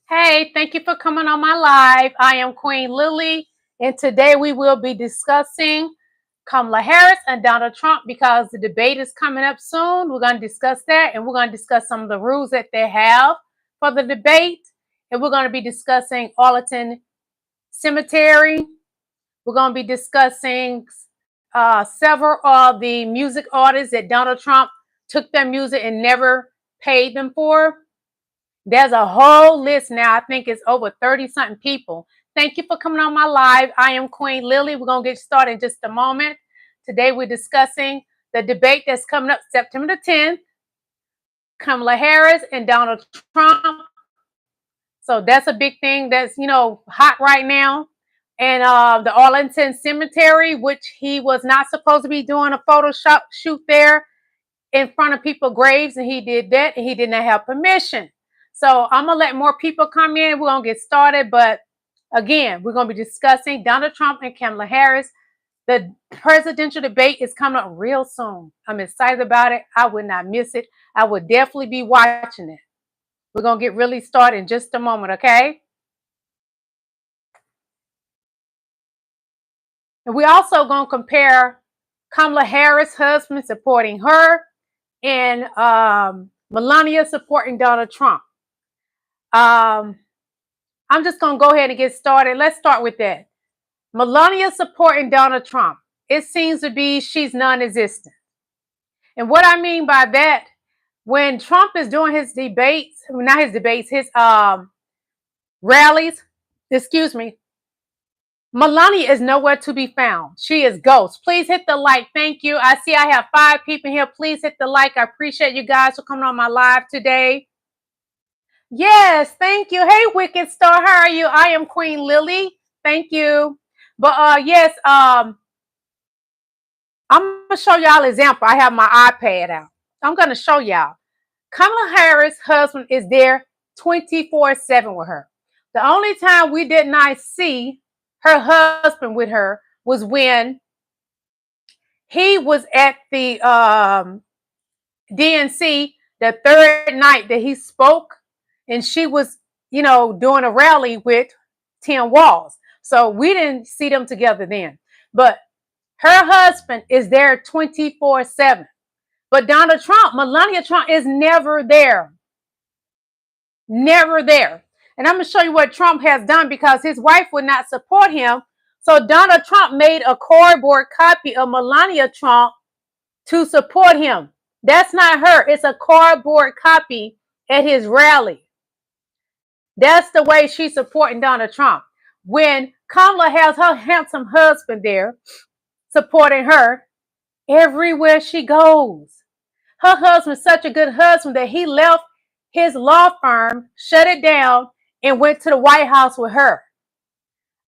Hey, thank you for coming on my live. I am Queen Lily, and today we will be discussing Kamala Harris and Donald Trump because the debate is coming up soon. We're going to discuss that, and we're going to discuss some of the rules that they have for the debate, and we're going to be discussing Arlington Cemetery. We're going to be discussing several of the music artists that Donald Trump took their music and never paid them for. There's a whole list now. I think it's over 30 something people. Thank you for coming on my live. I am Queen Lily. We're going to get started in just a moment. Today we're discussing the debate that's coming up September the 10th, Kamala Harris and Donald Trump. So that's a big thing that's, hot right now. And the Arlington Cemetery, which he was not supposed to be doing a photo shoot there in front of people's graves, and he did that, and he did not have permission. So I'm going to let more people come in. We're going to get started. But again, we're going to be discussing Donald Trump and Kamala Harris. The presidential debate is coming up real soon. I'm excited about it. I would not miss it. I would definitely be watching it. We're going to get really started in just a moment, okay? And we're also going to compare Kamala Harris' husband supporting her and Melania supporting Donald Trump. I'm just going to go ahead and get started. Let's start with that. Melania supporting Donald Trump. It seems to be she's non-existent. And what I mean by that, when Trump is doing his debates, not his debates, his rallies, Melania is nowhere to be found. She is ghost. Please hit the like. Thank you. I see I have 5 people here. Please hit the like. I appreciate you guys for coming on my live today. Yes, thank you. Hey, Wicked Star, how are you? I am Queen Lily. Thank you. But yes, I'm gonna show y'all an example. I have my iPad out. I'm gonna show y'all. Kamala Harris' husband is there 24/7 with her. The only time we did not see her husband with her was when he was at the DNC the third night that he spoke, and she was, doing a rally with Tim Walz. So we didn't see them together then. But her husband is there 24/7. But Donald Trump, Melania Trump, is never there. Never there. And I'm going to show you what Trump has done because his wife would not support him. So Donald Trump made a cardboard copy of Melania Trump to support him. That's not her. It's a cardboard copy at his rally. That's the way she's supporting Donald Trump. When Kamala has her handsome husband there supporting her everywhere she goes. Her husband's such a good husband that he left his law firm, shut it down, and went to the White House with her.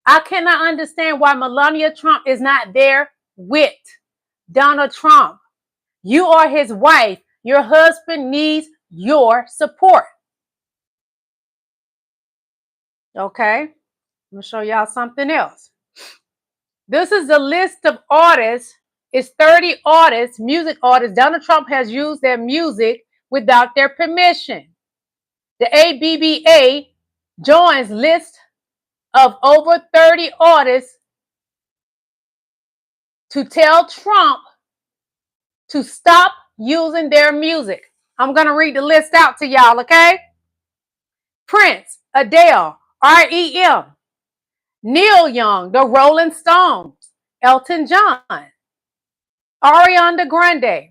I cannot understand why Melania Trump is not there with Donald Trump. You are his wife. Your husband needs your support. Okay, I'm going to show y'all something else. This is the list of artists. It's 30 artists, music artists. Donald Trump has used their music without their permission. The ABBA joins list of over 30 artists to tell Trump to stop using their music. I'm going to read the list out to y'all, okay? Prince, Adele, REM, Neil Young, The Rolling Stones, Elton John, Ariana Grande,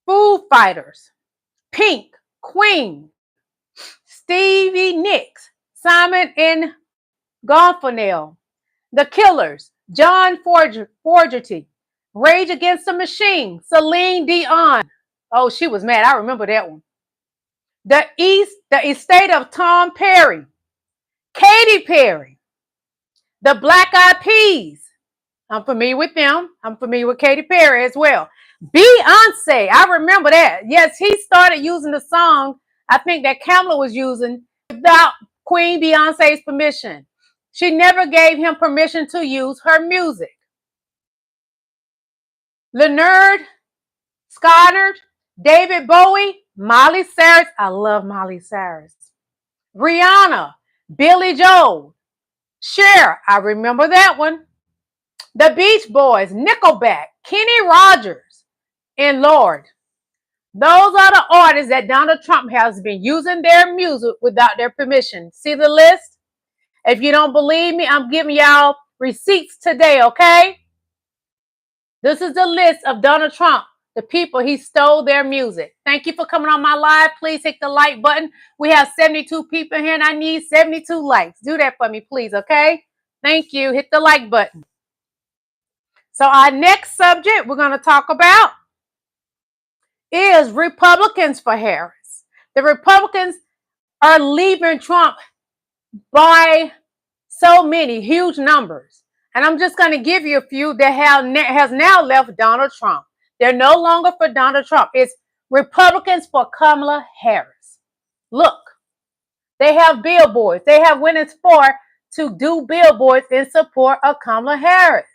Foo Fighters, Pink, Queen, Stevie Nicks, Simon and Garfunkel, The Killers, John Fogerty, Rage Against the Machine, Celine Dion. Oh, she was mad. I remember that one. The Estate of Tom Perry, Katy Perry, the Black Eyed Peas. I'm familiar with them. I'm familiar with Katy Perry as well. Beyonce, I remember that. Yes, he started using the song, I think that Kamala was using, without Queen Beyonce's permission. She never gave him permission to use her music. Leonard Skinner, David Bowie, Miley Cyrus. I love Miley Cyrus. Rihanna, Billy Joel, Cher, I remember that one. The Beach Boys, Nickelback, Kenny Rogers, and Lord. Those are the artists that Donald Trump has been using their music without their permission. See the list? If you don't believe me, I'm giving y'all receipts today, okay? This is the list of Donald Trump, the people he stole their music. Thank you for coming on my live. Please hit the like button. We have 72 people here and I need 72 likes. Do that for me, please, okay? Thank you. Hit the like button. So our next subject we're going to talk about is Republicans for Harris. The Republicans are leaving Trump by so many huge numbers. And I'm just going to give you a few that has now left Donald Trump. They're no longer for Donald Trump. It's Republicans for Kamala Harris. Look, they have billboards. They have went as far to do billboards in support of Kamala Harris.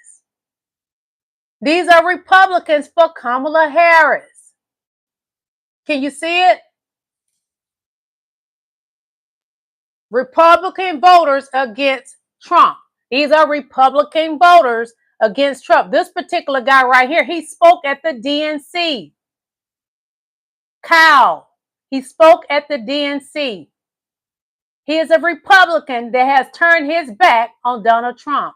These are Republicans for Kamala Harris. Can you see it? Republican voters against Trump. These are Republican voters against Trump. This particular guy right here, he spoke at the DNC. Kyle, he spoke at the DNC. He is a Republican that has turned his back on Donald Trump.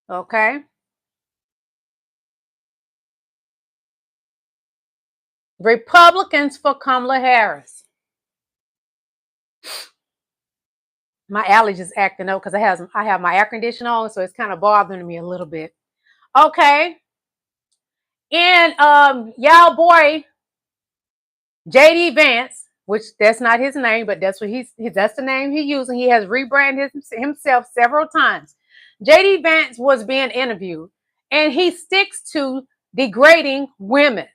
Okay. Republicans for Kamala Harris. My allergies acting up because I have my air conditioner on, so it's kind of bothering me a little bit. Okay. And y'all boy, JD Vance, which that's not his name, but that's what that's the name he's using. He has rebranded himself several times. JD Vance was being interviewed, and he sticks to degrading women.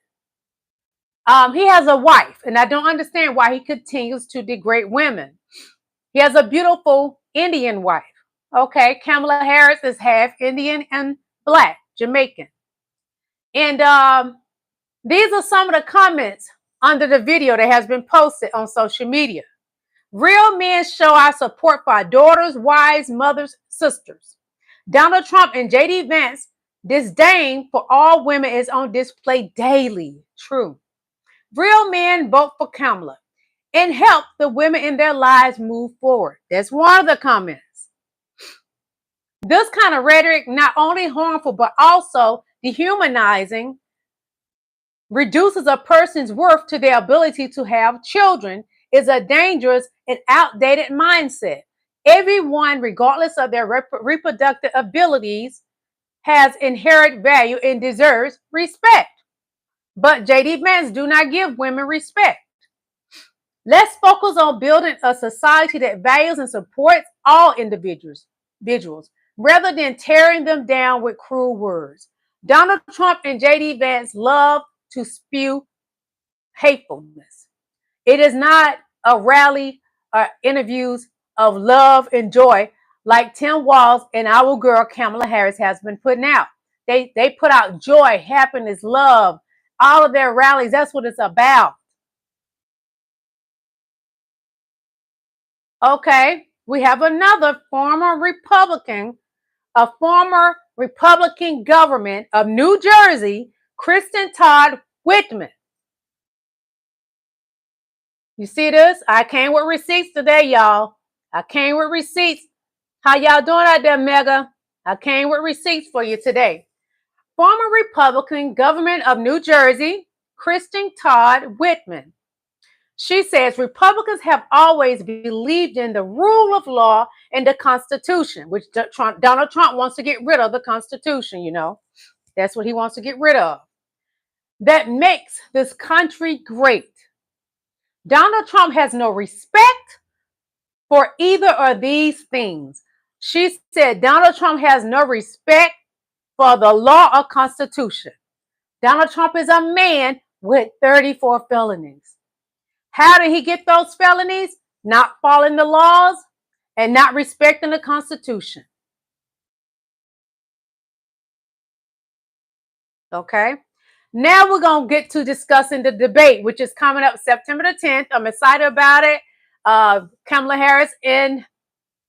He has a wife, and I don't understand why he continues to degrade women. He has a beautiful Indian wife. Okay, Kamala Harris is half Indian and black, Jamaican. And these are some of the comments under the video that has been posted on social media. Real men show our support for our daughters, wives, mothers, sisters. Donald Trump and JD Vance disdain for all women is on display daily. True. Real men vote for Kamala and help the women in their lives move forward. That's one of the comments. This kind of rhetoric not only harmful but also dehumanizing, reduces a person's worth to their ability to have children, is a dangerous and outdated mindset. Everyone, regardless of their reproductive abilities, has inherent value and deserves respect. But JD Vance do not give women respect. Let's focus on building a society that values and supports all individuals rather than tearing them down with cruel words. Donald Trump and JD Vance love to spew hatefulness. It is not a rally or interviews of love and joy like Tim Walz and our girl Kamala Harris has been putting out. They put out joy, happiness, love, all of their rallies. That's what it's about. Okay, we have another former Republican, a former Republican government of New Jersey, Kristen Todd Whitman. You see this? I came with receipts today, y'all. I came with receipts. How y'all doing out there, Mega? I came with receipts for you today. Former Republican government of New Jersey, Kristen Todd Whitman. She says Republicans have always believed in the rule of law and the Constitution, which Donald Trump wants to get rid of the Constitution, you know. That's what he wants to get rid of. That makes this country great. Donald Trump has no respect for either of these things. She said Donald Trump has no respect for the law or Constitution. Donald Trump is a man with 34 felonies. How did he get those felonies? Not following the laws and not respecting the Constitution. Okay. Now we're going to get to discussing the debate, which is coming up September the 10th. I'm excited about it. Kamala Harris and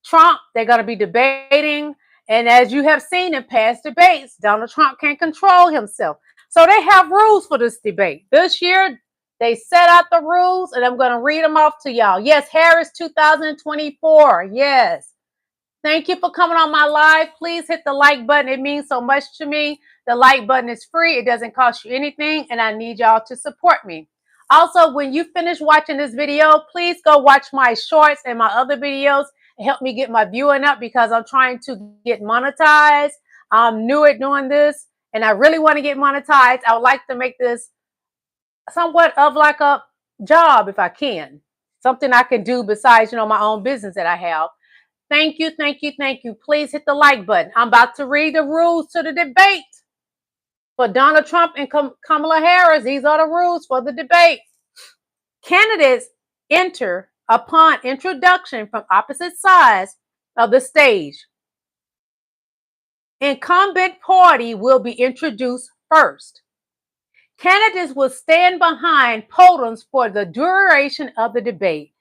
Trump, they're going to be debating. And as you have seen in past debates, Donald Trump can't control himself. So they have rules for this debate. This year, they set out the rules, and I'm going to read them off to y'all. Yes, Harris 2024. Yes. Thank you for coming on my live. Please hit the like button. It means so much to me. The like button is free. It doesn't cost you anything, and I need y'all to support me. Also, when you finish watching this video, please go watch my shorts and my other videos and help me get my viewing up because I'm trying to get monetized. I'm new at doing this, and I really want to get monetized. I would like to make this somewhat of like a job if I can. Something I can do besides, my own business that I have. Thank you, thank you, thank you. Please hit the like button. I'm about to read the rules to the debate for Donald Trump and Kamala Harris. These are the rules for the debate. Candidates enter upon introduction from opposite sides of the stage. Incumbent party will be introduced first. Candidates will stand behind podiums for the duration of the debate.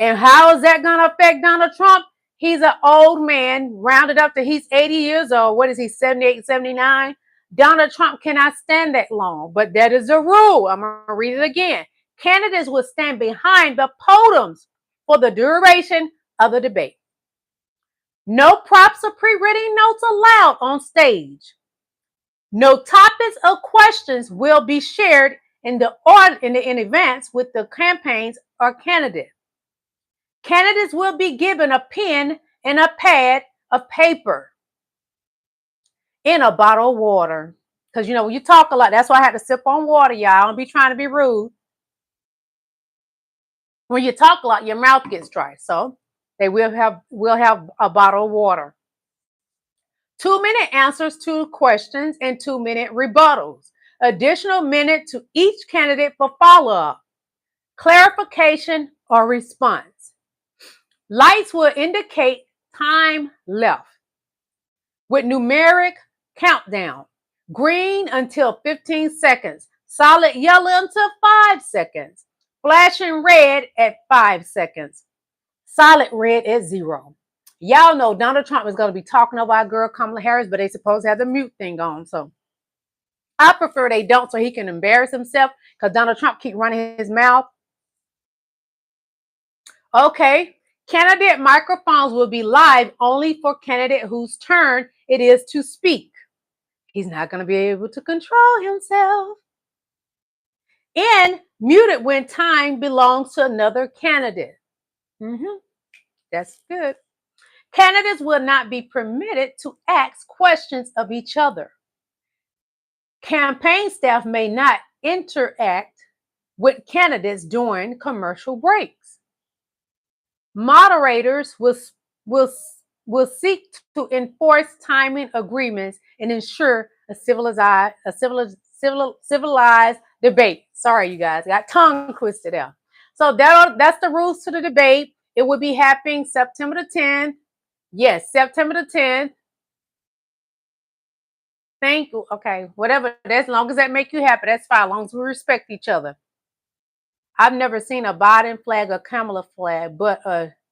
And how is that going to affect Donald Trump? He's an old man, rounded up to he's 80 years old. What is he, 78, 79? Donald Trump cannot stand that long, but that is a rule. I'm going to read it again. Candidates will stand behind the podiums for the duration of the debate. No props or pre-written notes allowed on stage. No topics or questions will be shared in advance with the campaigns or candidate. Candidates will be given a pen and a pad of paper in a bottle of water. Because, when you talk a lot, that's why I had to sip on water, y'all. I don't be trying to be rude. When you talk a lot, your mouth gets dry. So they will have a bottle of water. 2-minute answers to questions and 2-minute rebuttals. Additional minute to each candidate for follow-up, clarification, or response. Lights will indicate time left with numeric countdown. Green until 15 seconds. Solid yellow until 5 seconds. Flashing red at 5 seconds. Solid red at 0. Y'all know Donald Trump is going to be talking over our girl Kamala Harris, but they supposed to have the mute thing on. So I prefer they don't so he can embarrass himself because Donald Trump keep running his mouth. Okay. Candidate microphones will be live only for candidate whose turn it is to speak. He's not going to be able to control himself. And muted when time belongs to another candidate. That's good. Candidates will not be permitted to ask questions of each other. Campaign staff may not interact with candidates during commercial breaks. Moderators will seek to enforce timing agreements and ensure a civilized debate. Sorry, you guys, I got tongue twisted out. So that's the rules to the debate. It will be happening September the 10th. Yes, September the 10th. Thank you. Okay, whatever. As long as that make you happy, that's fine. As long as we respect each other. I've never seen a Biden flag or Kamala flag, but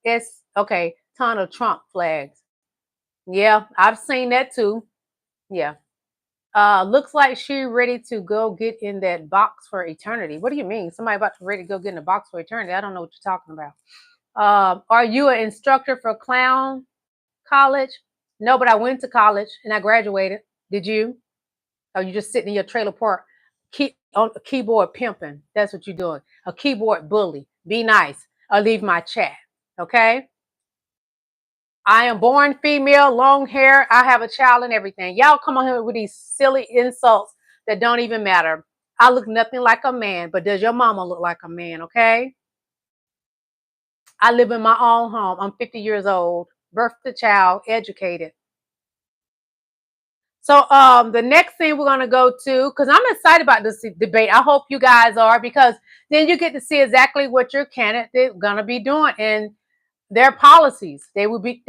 it's okay. Ton of Trump flags. Yeah, I've seen that too. Yeah. Looks like she ready to go get in that box for eternity. What do you mean? Somebody about to ready to go get in the box for eternity? I don't know what you're talking about. Are you an instructor for clown college? No, but I went to college and I graduated. Did you? Or you just sitting in your trailer park on a keyboard pimping? That's what you're doing. A keyboard bully. Be nice or leave my chat. Okay? I am born female, long hair. I have a child and everything. Y'all come on here with these silly insults that don't even matter. I look nothing like a man, but does your mama look like a man? Okay? I live in my own home. I'm 50 years old. Birthed a child, educated. So the next thing we're going to go to, because I'm excited about this debate. I hope you guys are, because then you get to see exactly what your candidate is going to be doing and their policies. They will be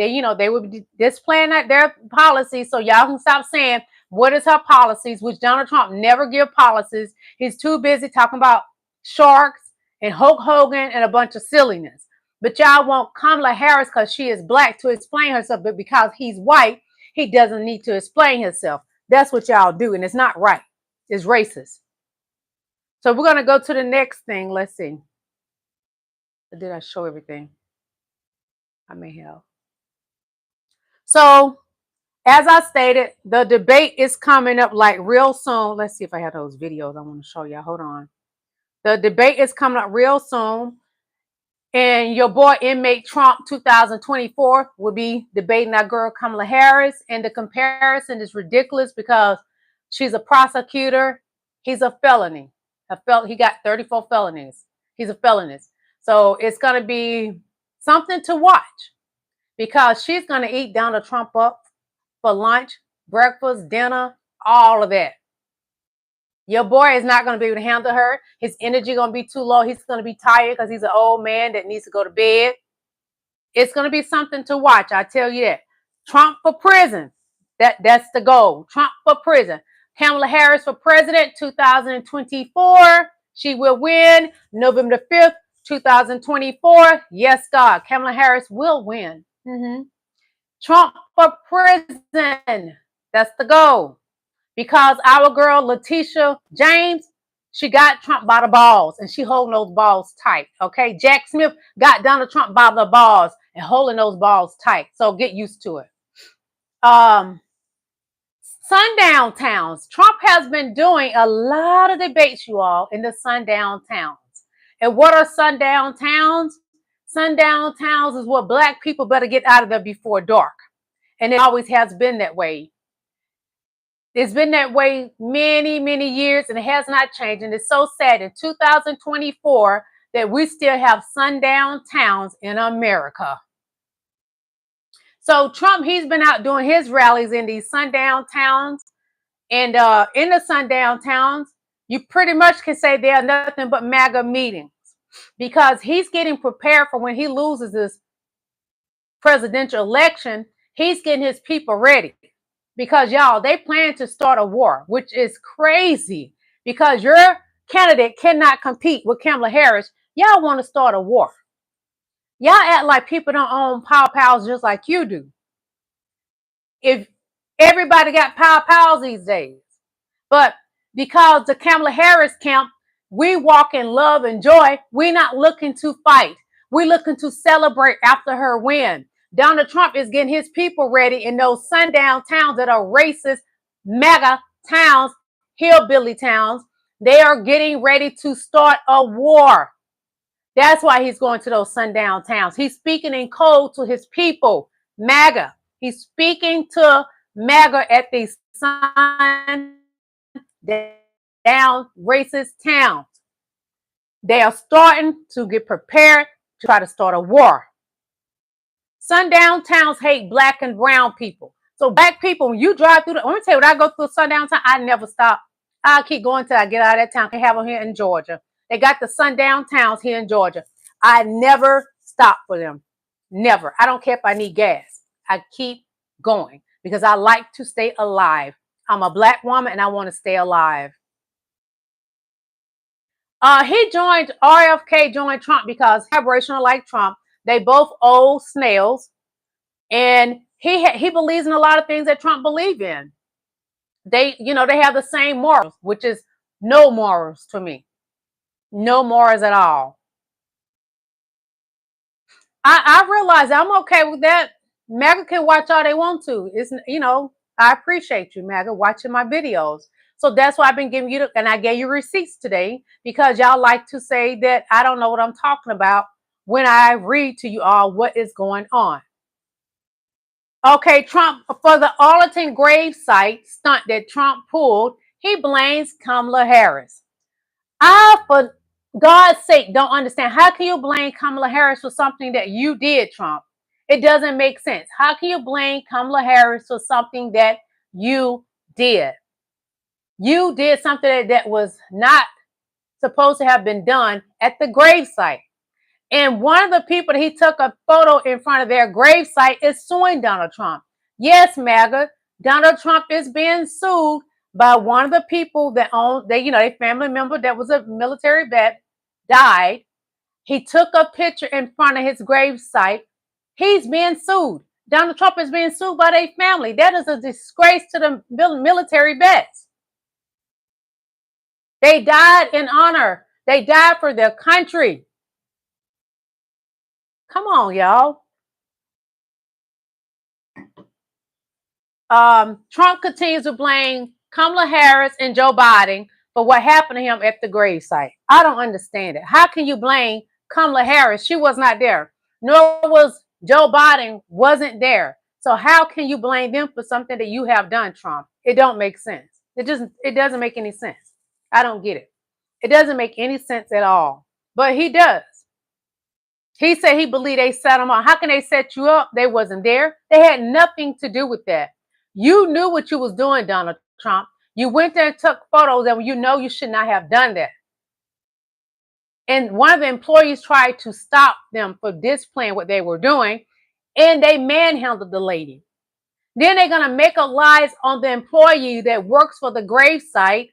displaying their policies. So y'all can stop saying What is her policies, which Donald Trump never give policies. He's too busy talking about sharks and Hulk Hogan and a bunch of silliness. But y'all want Kamala Harris because she is black to explain herself, but because he's white, he doesn't need to explain himself. That's what y'all do, and it's not right. It's racist. So we're going to go to the next thing. Let's see. Did I show everything? I may have. So, as I stated, the debate is coming up like real soon. Let's see if I have those videos I want to show y'all. Hold on. The debate is coming up real soon. And your boy inmate Trump 2024 will be debating that girl Kamala Harris. And the comparison is ridiculous because she's a prosecutor. He's a felony. He got 34 felonies. He's a felonist. So it's going to be something to watch because she's going to eat Donald Trump up for lunch, breakfast, dinner, all of that. Your boy is not going to be able to handle her. His energy going to be too low. He's going to be tired because he's an old man that needs to go to bed. It's going to be something to watch. I tell you that. Trump for prison. That's the goal. Trump for prison. Kamala Harris for president 2024. She will win November 5th, 2024. Yes, God. Kamala Harris will win. Trump for prison. That's the goal. Because our girl, Letitia James, she got Trump by the balls and she holding those balls tight. Okay. Jack Smith got Donald Trump by the balls and holding those balls tight. So get used to it. Sundown towns. Trump has been doing a lot of debates, you all, in the sundown towns. And what are sundown towns? Sundown towns is what black people better get out of there before dark. And it always has been that way. It's been that way many, many years, and it has not changed. And it's so sad in 2024 that we still have sundown towns in America. So Trump, he's been out doing his rallies in these sundown towns. And in the sundown towns, you pretty much can say they are nothing but MAGA meetings because he's getting prepared for when he loses this presidential election. He's getting his people ready. Because, y'all, they plan to start a war, which is crazy. Because your candidate cannot compete with Kamala Harris. Y'all want to start a war. Y'all act like people don't own power pals just like you do. If everybody got power pals these days. But because the Kamala Harris camp, we walk in love and joy. We're not looking to fight. We're looking to celebrate after her win. Donald Trump is getting his people ready in those sundown towns that are racist, MAGA towns, hillbilly towns. They are getting ready to start a war. That's why he's going to those sundown towns. He's speaking in code to his people, MAGA. He's speaking to MAGA at these sundown racist towns. They are starting to get prepared to try to start a war. Sundown towns hate black and brown people. So black people, when you drive through, let me tell you, when I go through a sundown town, I never stop. I'll keep going till I get out of that town. They have them here in Georgia. They got the sundown towns here in Georgia. I never stop for them. Never. I don't care if I need gas. I keep going because I like to stay alive. I'm a black woman and I want to stay alive. RFK joined Trump because vibrational like Trump. They both old snails, and he believes in a lot of things that Trump believes in. They have the same morals, which is no morals to me. No morals at all. I realize I'm okay with that. MAGA can watch all they want to. It's, I appreciate you, MAGA, watching my videos. So that's why I've been giving you, and I gave you receipts today because y'all like to say that I don't know what I'm talking about when I read to you all what is going on. Okay, Trump, for the Arlington gravesite stunt that Trump pulled, he blames Kamala Harris. I, for God's sake, don't understand. How can you blame Kamala Harris for something that you did, Trump? It doesn't make sense. How can you blame Kamala Harris for something that you did? You did something that was not supposed to have been done at the gravesite. And one of the people that he took a photo in front of their gravesite is suing Donald Trump. Yes, MAGA, Donald Trump is being sued by one of the people that owned, a family member that was a military vet died. He took a picture in front of his grave site. He's being sued. Donald Trump is being sued by their family. That is a disgrace to the military vets. They died in honor. They died for their country. Come on, y'all. Trump continues to blame Kamala Harris and Joe Biden for what happened to him at the gravesite. I don't understand it. How can you blame Kamala Harris? She was not there. Nor was Joe Biden wasn't there. So how can you blame them for something that you have done, Trump? It don't make sense. It doesn't make any sense. I don't get it. It doesn't make any sense at all. But he does. He said he believed they set him up. How can they set you up? They wasn't there. They had nothing to do with that. You knew what you was doing, Donald Trump. You went there and took photos, and you know you should not have done that. And one of the employees tried to stop them from displaying what they were doing, and they manhandled the lady. Then they're going to make a lies on the employee that works for the gravesite,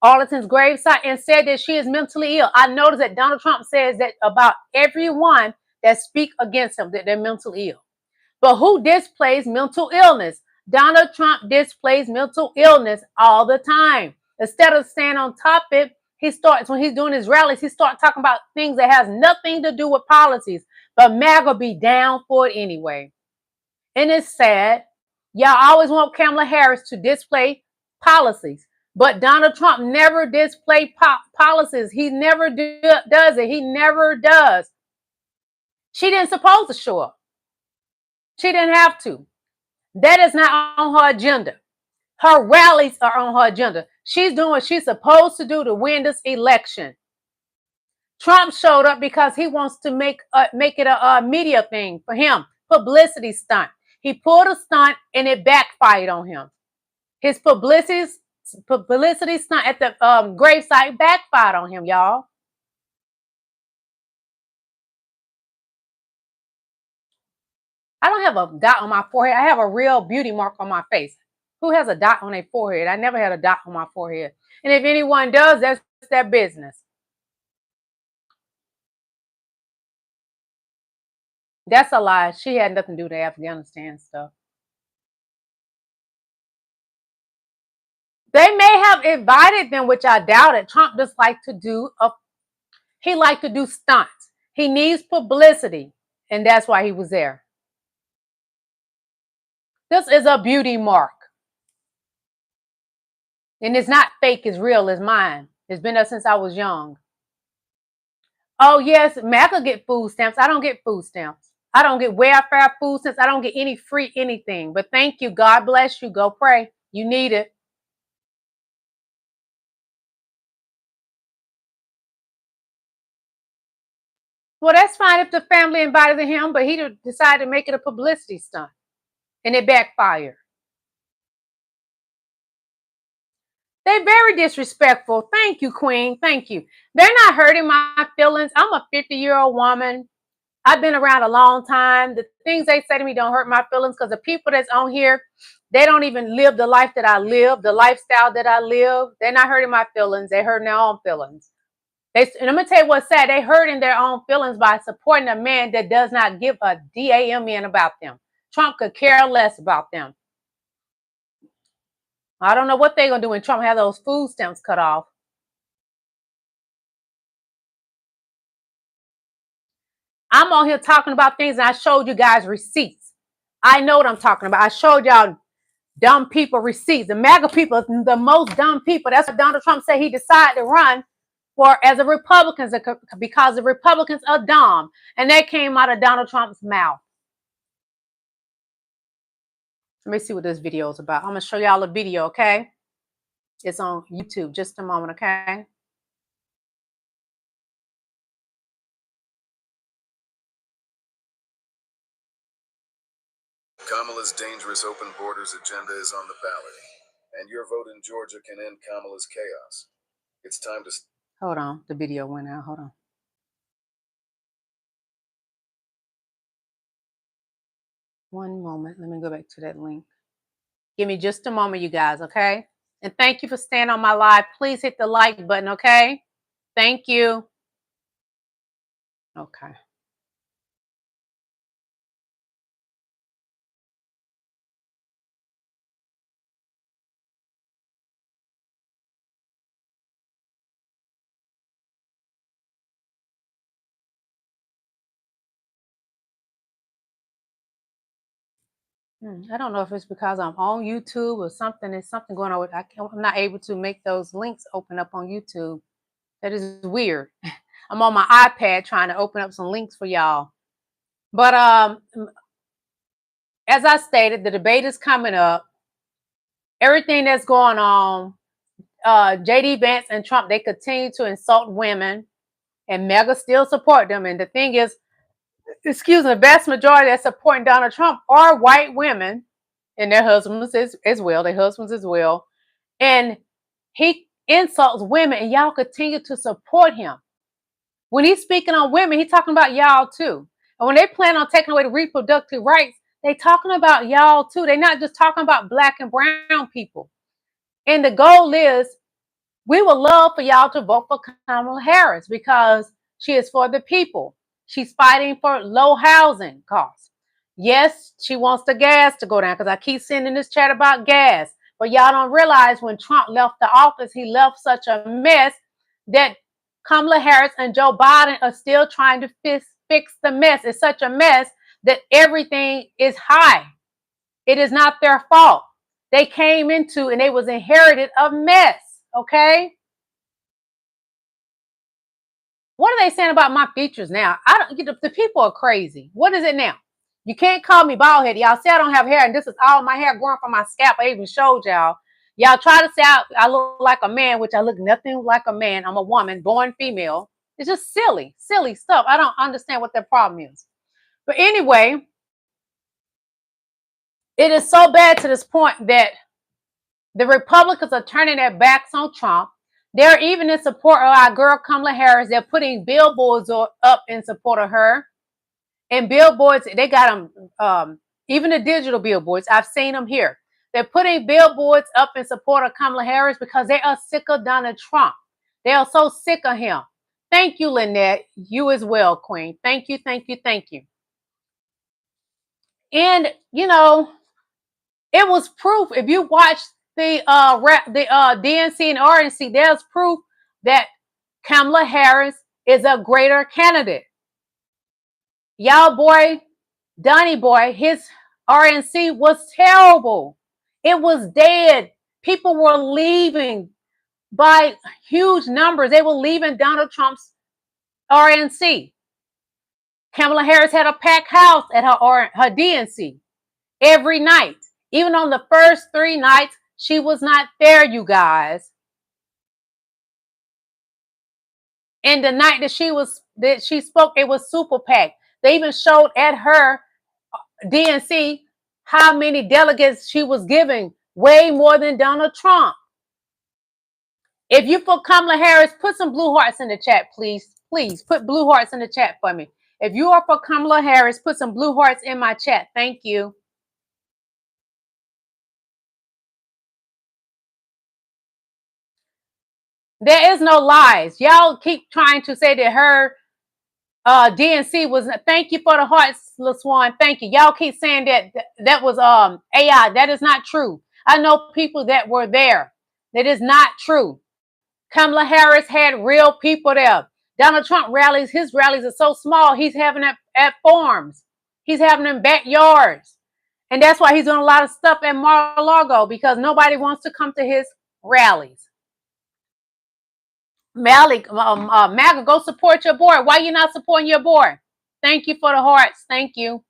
Arlington's gravesite, and said that she is mentally ill. I noticed that Donald Trump says that about everyone that speak against him, that they're mentally ill. But who displays mental illness? Donald Trump displays mental illness all the time. Instead of staying on topic, when he's doing his rallies, he starts talking about things that has nothing to do with policies. But MAGA be down for it anyway. And it's sad. Y'all always want Kamala Harris to display policies. But Donald Trump never displays policies. He never does it. He never does. She didn't supposed to show up. She didn't have to. That is not on her agenda. Her rallies are on her agenda. She's doing what she's supposed to do to win this election. Trump showed up because he wants to make it a media thing for him, publicity stunt. He pulled a stunt and it backfired on him. His publicity stunt at the gravesite backfired on him, y'all. I don't have a dot on my forehead. I have a real beauty mark on my face. Who has a dot on their forehead? I never had a dot on my forehead. And if anyone does, that's their business. That's a lie. She had nothing to do with the Afghanistan stuff. They may have invited them, which I doubt it. Trump just liked to do stunts. He needs publicity, and that's why he was there. This is a beauty mark. And it's not fake, it's real, it's mine. It's been there since I was young. Oh, yes, MAGA get food stamps. I don't get food stamps. I don't get welfare food stamps. I don't get any free anything. But thank you. God bless you. Go pray. You need it. Well, that's fine if the family invited him, but he decided to make it a publicity stunt. And it backfired. They're very disrespectful. Thank you, Queen. Thank you. They're not hurting my feelings. I'm a 50-year-old woman. I've been around a long time. The things they say to me don't hurt my feelings because the people that's on here, they don't even live the life that I live, the lifestyle that I live. They're not hurting my feelings. They're hurting their own feelings. And I'm going to tell you what's sad. They're hurting their own feelings by supporting a man that does not give a damn about them. Trump could care less about them. I don't know what they're going to do when Trump has those food stamps cut off. I'm on here talking about things, and I showed you guys receipts. I know what I'm talking about. I showed y'all dumb people receipts. The MAGA people are the most dumb people. That's what Donald Trump said he decided to run for as a Republican because the Republicans are dumb. And that came out of Donald Trump's mouth. Let me see what this video is about. I'm going to show y'all a video, okay? It's on YouTube. Just a moment, okay? Kamala's dangerous open borders agenda is on the ballot, and your vote in Georgia can end Kamala's chaos. It's time to... Hold on. The video went out. Hold on. One moment. Let me go back to that link. Give me just a moment, you guys, okay? And thank you for staying on my live. Please hit the like button, okay? Thank you. Okay. I don't know if it's because I'm on YouTube or something. There's something going on with I'm not able to make those links open up on YouTube. That is weird. I'm on my iPad trying to open up some links for y'all. But as I stated, the debate is coming up. Everything that's going on, JD Vance and Trump, they continue to insult women, and MAGA still support them. And the thing is, excuse me, the vast majority that's supporting Donald Trump are white women and their husbands as well, their husbands as well. And he insults women, and y'all continue to support him. When he's speaking on women, he's talking about y'all too. And when they plan on taking away the reproductive rights, they talking about y'all too. They're not just talking about black and brown people. And the goal is, we would love for y'all to vote for Kamala Harris because she is for the people. She's fighting for low housing costs. Yes, she wants the gas to go down, because I keep sending this chat about gas. But y'all don't realize when Trump left the office, he left such a mess that Kamala Harris and Joe Biden are still trying to fix the mess. It's such a mess that everything is high. It is not their fault. They came into and they was inherited a mess. Okay? What are they saying about my features now? The people are crazy. What is it now? You can't call me bald headed. Y'all say I don't have hair, and this is all my hair growing from my scalp. I even showed y'all. Y'all try to say I look like a man, which I look nothing like a man. I'm a woman, born female. It's just silly stuff. I don't understand what their problem is. But anyway, it is so bad to this point that the Republicans are turning their backs on Trump. They're even in support of our girl Kamala Harris. They're putting billboards up in support of her. And billboards, they got them, even the digital billboards. I've seen them here. They're putting billboards up in support of Kamala Harris because they are sick of Donald Trump. They are so sick of him. Thank you, Lynette. You as well, Queen. Thank you, thank you, thank you. And, you know, it was proof. If you watch the DNC and RNC, there's proof that Kamala Harris is a greater candidate. Y'all boy, Donnie boy, his RNC was terrible. It was dead. People were leaving by huge numbers. They were leaving Donald Trump's RNC. Kamala Harris had a packed house at her DNC every night. Even on the first 3 nights, she was not there, you guys. And the night that she spoke, it was super packed. They even showed at her DNC how many delegates she was giving, way more than Donald Trump. If you for Kamala Harris, put some blue hearts in the chat, please. Please put blue hearts in the chat for me. If you are for Kamala Harris, put some blue hearts in my chat. Thank you. There is no lies. Y'all keep trying to say that her DNC was. Thank you for the hearts, LaSwan. Thank you. Y'all keep saying that was AI. That is not true. I know people that were there. That is not true. Kamala Harris had real people there. Donald Trump rallies, his rallies are so small, he's having it at farms. He's having them backyards. And that's why he's doing a lot of stuff at Mar-a-Lago, because nobody wants to come to his rallies. MAGA, go support your boy. Why you not supporting your boy? Thank you for the hearts. Thank you.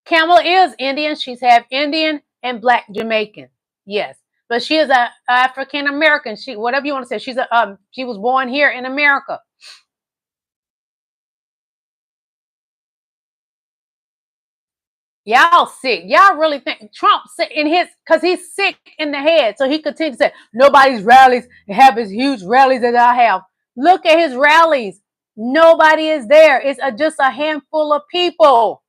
Kamala is Indian. She's half Indian and Black Jamaican. Yes. But she is a African American. She, whatever you want to say, she was born here in America. Y'all sick. Y'all really think Trump sick in his, because he's sick in the head. So he continues to say, nobody's rallies have as huge rallies that I have. Look at his rallies. Nobody is there. It's just a handful of people.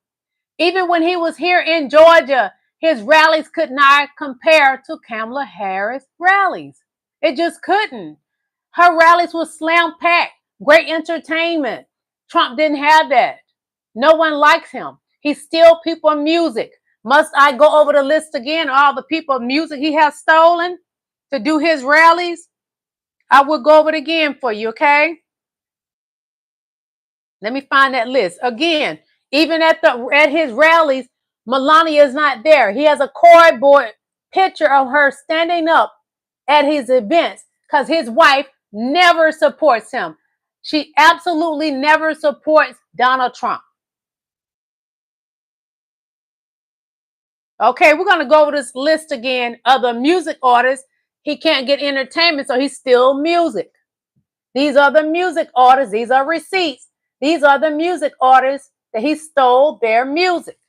Even when he was here in Georgia, His rallies could not compare to Kamala Harris' rallies. It just couldn't. Her rallies were slam packed, great entertainment. Trump didn't have that. No one likes him. He steals people's music. Must I go over the list again, all the people's music he has stolen to do his rallies? I will go over it again for you, okay? Let me find that list. Again, even at his rallies, Melania is not there. He has a cardboard picture of her standing up at his events because his wife never supports him. She absolutely never supports Donald Trump. Okay, we're going to go over this list again of the music artists. He can't get entertainment, so he's still music. These are the music artists. These are receipts. These are the music artists that he stole their music.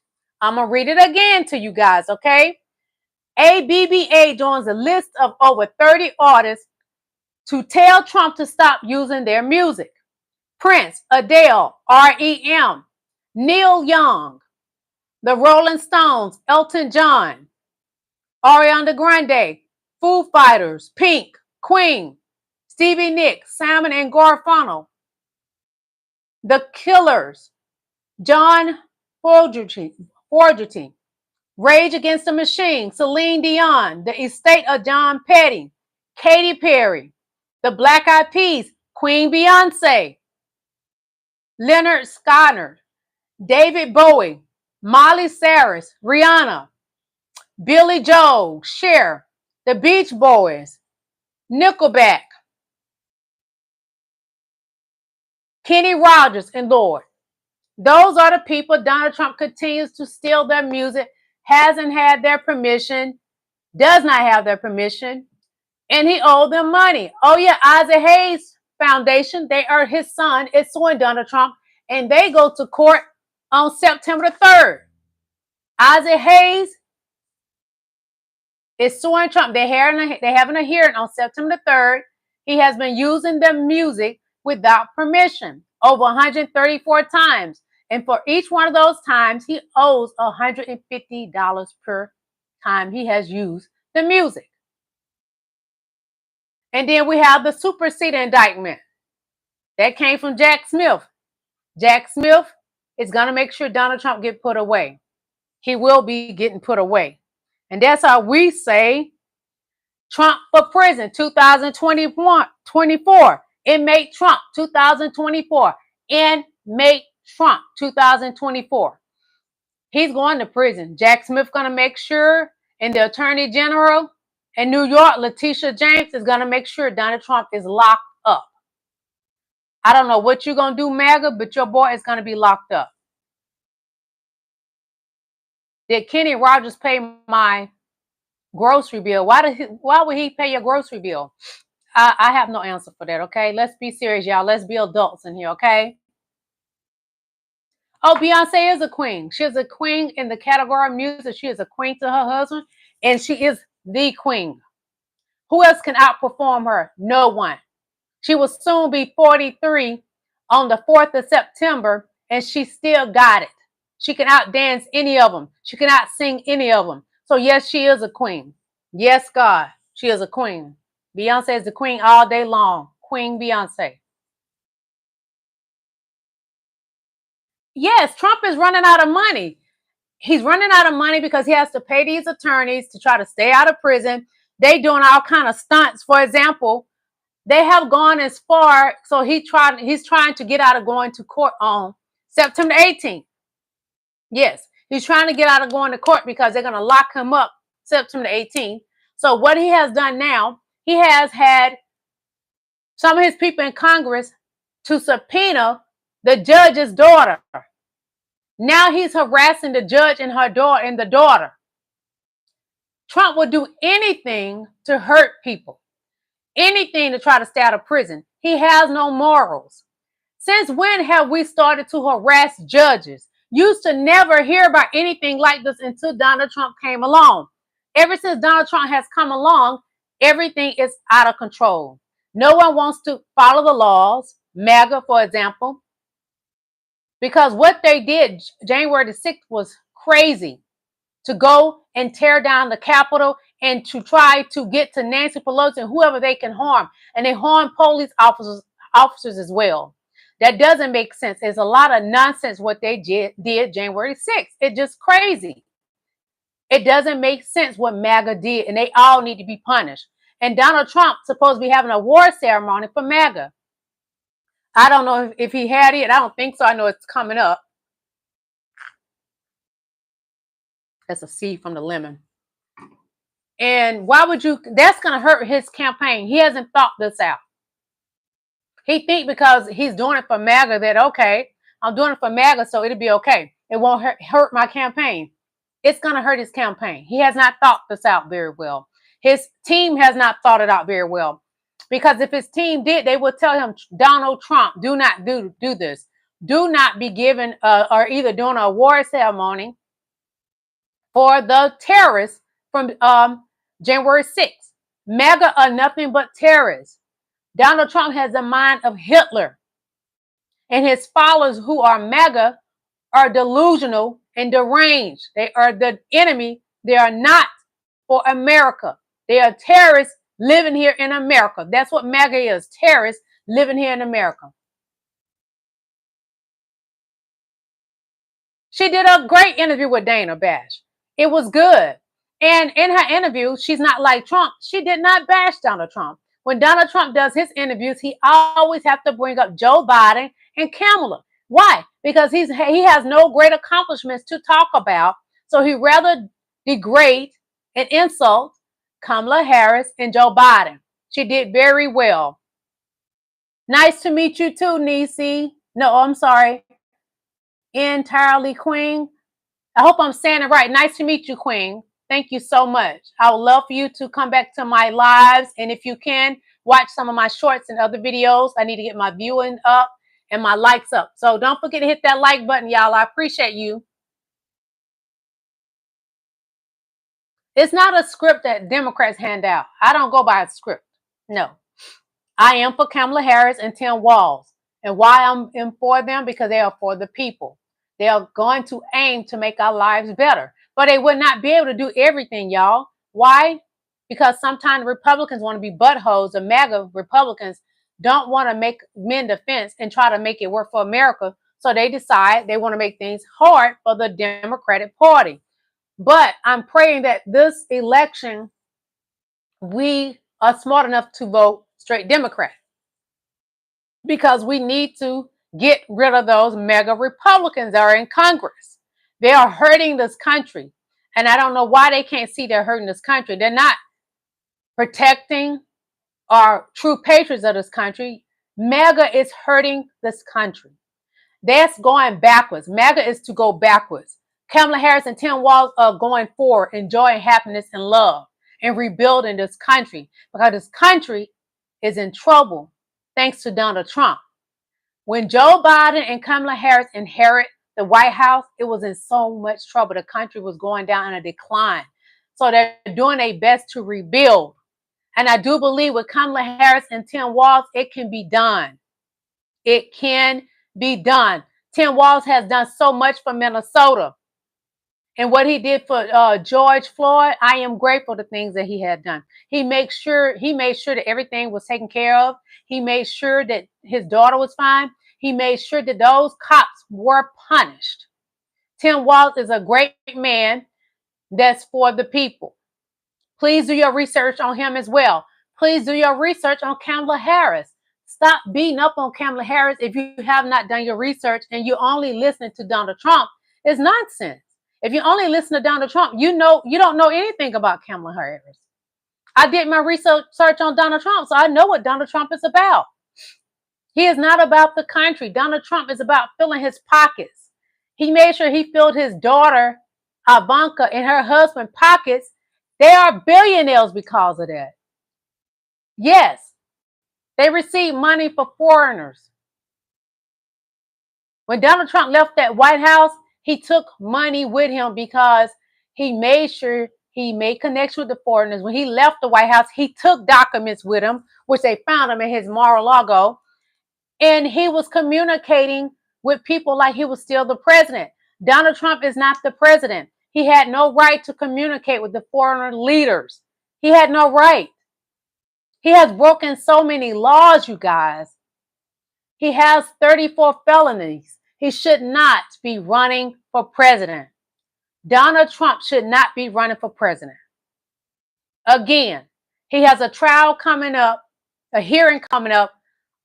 I'm going to read it again to you guys, okay? ABBA joins a list of over 30 artists to tell Trump to stop using their music. Prince, Adele, REM, Neil Young, the Rolling Stones, Elton John, Ariana Grande, Foo Fighters, Pink, Queen, Stevie Nicks, Simon and Garfunkel, The Killers, John Fogerty, Rage Against the Machine, Celine Dion, The Estate of John Petty, Katy Perry, The Black Eyed Peas, Queen Beyonce, Leonard Skinner, David Bowie, Miley Cyrus, Rihanna, Billy Joel, Cher, The Beach Boys, Nickelback, Kenny Rogers, and Lord. Those are the people Donald Trump continues to steal their music, hasn't had their permission, does not have their permission, and he owed them money. Oh yeah, Isaac Hayes Foundation, they are his son, is suing Donald Trump, and they go to court on September the 3rd. Isaac Hayes is suing Trump. They're having a hearing on September the 3rd. He has been using the music without permission over 134 times. And for each one of those times, he owes $150 per time he has used the music. And then we have the superseding indictment. That came from Jack Smith. Jack Smith is going to make sure Donald Trump get put away. He will be getting put away. And that's how we say Trump for prison 2024. Inmate Trump 2024. Inmate Trump 2024. He's going to prison. Jack Smith going to make sure, and the Attorney General in New York, Letitia James, is going to make sure Donald Trump is locked up. I don't know what you're going to do, MAGA, but your boy is going to be locked up. Did Kenny Rogers pay my grocery bill? Why would he pay your grocery bill? I have no answer for that, okay? Let's be serious, y'all. Let's be adults in here, okay? Oh, Beyonce is a queen. She is a queen in the category of music. She is a queen to her husband, and she is the queen. Who else can outperform her? No one. She will soon be 43 on the 4th of September, and she still got it. She can outdance any of them. She can outsing any of them. So yes, she is a queen. Yes, God, she is a queen. Beyonce is the queen all day long. Queen Beyonce. Yes, Trump is running out of money. He's running out of money because he has to pay these attorneys to try to stay out of prison. They doing all kind of stunts. For example, they have gone as far, so he's trying to get out of going to court on September 18th. Yes, he's trying to get out of going to court because they're going to lock him up September 18th. So what he has done now, he has had some of his people in Congress to subpoena the judge's daughter. Now he's harassing the judge and her daughter and the daughter. Trump will do anything to hurt people, anything to try to stay out of prison. He has no morals. Since when have we started to harass judges? Used to never hear about anything like this until Donald Trump came along. Ever since Donald Trump has come along, everything is out of control. No one wants to follow the laws, MAGA, for example, because what they did January the 6th was crazy. to go and tear down the Capitol and to try to get to Nancy Pelosi and whoever they can harm. And they harm police officers as well. That doesn't make sense. It's a lot of nonsense what they did January 6th. It's just crazy. It doesn't make sense what MAGA did, and they all need to be punished. And Donald Trump supposed to be having a war ceremony for MAGA. I don't know if he had it. I don't think so. I know it's coming up. That's a seed from the lemon. And why would you? That's going to hurt his campaign. He hasn't thought this out. He think because he's doing it for MAGA that, okay, I'm doing it for MAGA, so it'll be okay. It won't hurt my campaign. It's going to hurt his campaign. He has not thought this out very well. His team has not thought it out very well. Because if his team did, they would tell him, Donald Trump, do not do this. Do not be given or either doing a war ceremony for the terrorists from January 6th. MAGA are nothing but terrorists. Donald Trump has the mind of Hitler. And his followers who are MAGA are delusional and deranged. They are the enemy. They are not for America. They are terrorists living here in America. That's what MAGA is, terrorists living here in America. She did a great interview with Dana Bash. It was good. And in her interview, she's not like Trump. She did not bash Donald Trump. When Donald Trump does his interviews, he always have to bring up Joe Biden and Kamala. Why? Because he has no great accomplishments to talk about. So he rather degrade and insult Kamala Harris and Joe Biden. She did very well. Nice to meet you too, Niecy. No, I'm sorry. Entirely Queen. I hope I'm saying it right. Nice to meet you, Queen. Thank you so much. I would love for you to come back to my lives. And if you can, watch some of my shorts and other videos. I need to get my viewing up and my likes up. So don't forget to hit that like button, y'all. I appreciate you. It's not a script that Democrats hand out. I don't go by a script. No. I am for Kamala Harris and Tim Walz. And why I'm for them? Because they are for the people. They are going to aim to make our lives better. But they would not be able to do everything, y'all. Why? Because sometimes Republicans want to be buttholes. The MAGA Republicans don't want to mend the fence and try to make it work for America. So they decide they want to make things hard for the Democratic Party. But I'm praying that this election, we are smart enough to vote straight Democrat. Because we need to get rid of those MAGA Republicans that are in Congress. They are hurting this country. And I don't know why they can't see they're hurting this country. They're not protecting our true patriots of this country. MAGA is hurting this country. That's going backwards. MAGA is to go backwards. Kamala Harris and Tim Walz are going forward, enjoying happiness and love and rebuilding this country because this country is in trouble thanks to Donald Trump. When Joe Biden and Kamala Harris inherit the White House, it was in so much trouble. The country was going down in a decline. So they're doing their best to rebuild. And I do believe with Kamala Harris and Tim Walz, it can be done. It can be done. Tim Walz has done so much for Minnesota. And what he did for George Floyd, I am grateful to things that he had done. He made sure that everything was taken care of. He made sure that his daughter was fine. He made sure that those cops were punished. Tim Walz is a great man that's for the people. Please do your research on him as well. Please do your research on Kamala Harris. Stop beating up on Kamala Harris if you have not done your research and you only listen to Donald Trump. It's nonsense. If you only listen to Donald Trump, you don't know anything about Kamala Harris. I did my research on Donald Trump, so I know what Donald Trump is about. He is not about the country. Donald Trump is about filling his pockets. He made sure he filled his daughter, Ivanka, and her husband's pockets. They are billionaires because of that. Yes, they receive money for foreigners. When Donald Trump left that White House, he took money with him because he made sure he made connection with the foreigners. When he left the White House, he took documents with him, which they found him in his Mar-a-Lago. And he was communicating with people like he was still the president. Donald Trump is not the president. He had no right to communicate with the foreign leaders. He had no right. He has broken so many laws, you guys. He has 34 felonies. He should not be running for president. Donald Trump should not be running for president. Again, he has a trial coming up, a hearing coming up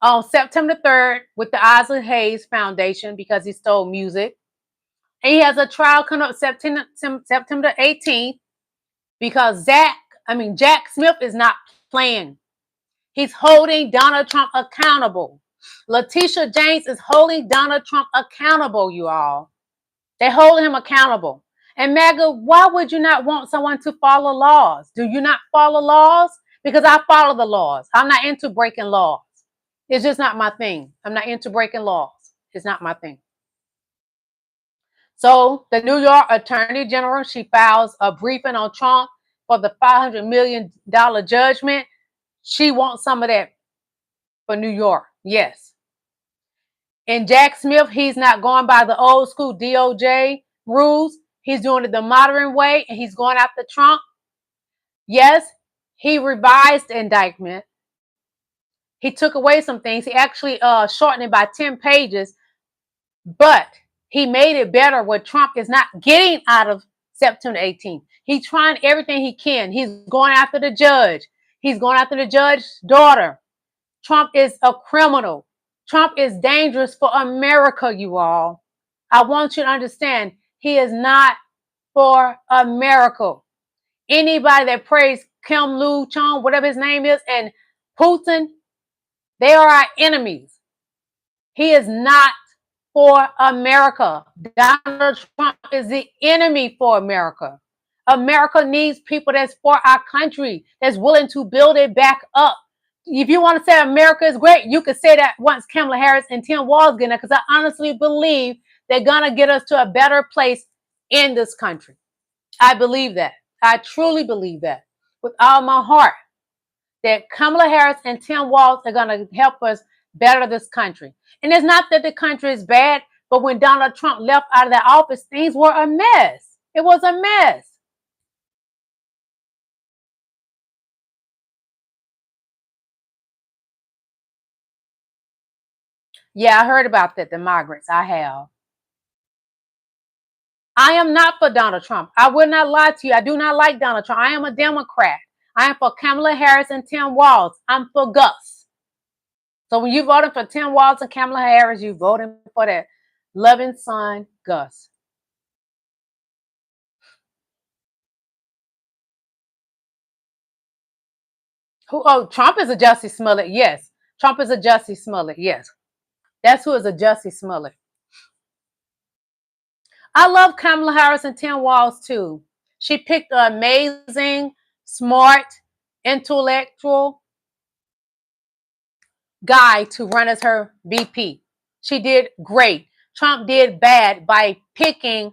on September 3rd with the Isaac Hayes Foundation because he stole music. And he has a trial coming up September 18th because Jack Smith is not playing. He's holding Donald Trump accountable. Letitia James is holding Donald Trump accountable, you all. They're holding him accountable. And MAGA, why would you not want someone to follow laws? Do you not follow laws? Because I follow the laws. I'm not into breaking laws. It's just not my thing. I'm not into breaking laws. It's not my thing. So the New York Attorney General, she files a briefing on Trump for the $500 million judgment. She wants some of that for New York. Yes. And Jack Smith, he's not going by the old school DOJ rules. He's doing it the modern way, and he's going after Trump. Yes, he revised the indictment. He took away some things. He actually shortened it by 10 pages, but he made it better where Trump is not getting out of September 18th. He's trying everything he can. He's going after the judge. He's going after the judge's daughter. Trump is a criminal. Trump is dangerous for America, you all. I want you to understand, he is not for America. Anybody that prays Kim Lu Chong, whatever his name is, and Putin, they are our enemies. He is not for America. Donald Trump is the enemy for America. America needs people that's for our country, that's willing to build it back up. If you want to say America is great, you could say that once Kamala Harris and Tim Walz get in there, because I honestly believe they're going to get us to a better place in this country. I believe that. I truly believe that with all my heart, that Kamala Harris and Tim Walz are going to help us better this country. And it's not that the country is bad, but when Donald Trump left out of that office, things were a mess. It was a mess. Yeah, I heard about that, the migrants. I have. I am not for Donald Trump. I will not lie to you. I do not like Donald Trump. I am a Democrat. I am for Kamala Harris and Tim Walz. I'm for Gus. So when you voted for Tim Walz and Kamala Harris, you voted for that loving son, Gus. Who? Oh, Trump is a Jussie Smollett. Yes. Trump is a Jussie Smollett. Yes. That's who is a Jussie Smollett. I love Kamala Harris and Tim Walz too. She picked an amazing, smart, intellectual guy to run as her VP. She did great. Trump did bad by picking,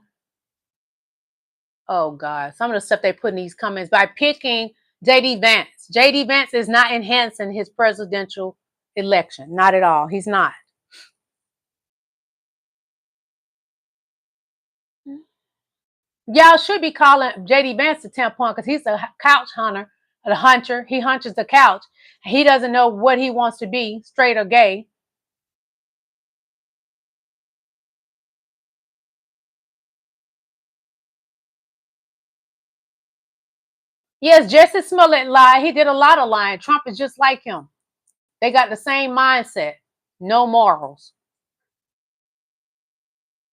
oh God, some of the stuff they put in these comments, by picking JD Vance. JD Vance is not enhancing his presidential election. Not at all. He's not. Y'all should be calling JD Vance a tampon because he's a couch hunter, a hunter. He hunches the couch. He doesn't know what he wants to be, straight or gay. Yes, Jesse Smollett lied. He did a lot of lying. Trump is just like him. They got the same mindset. No morals.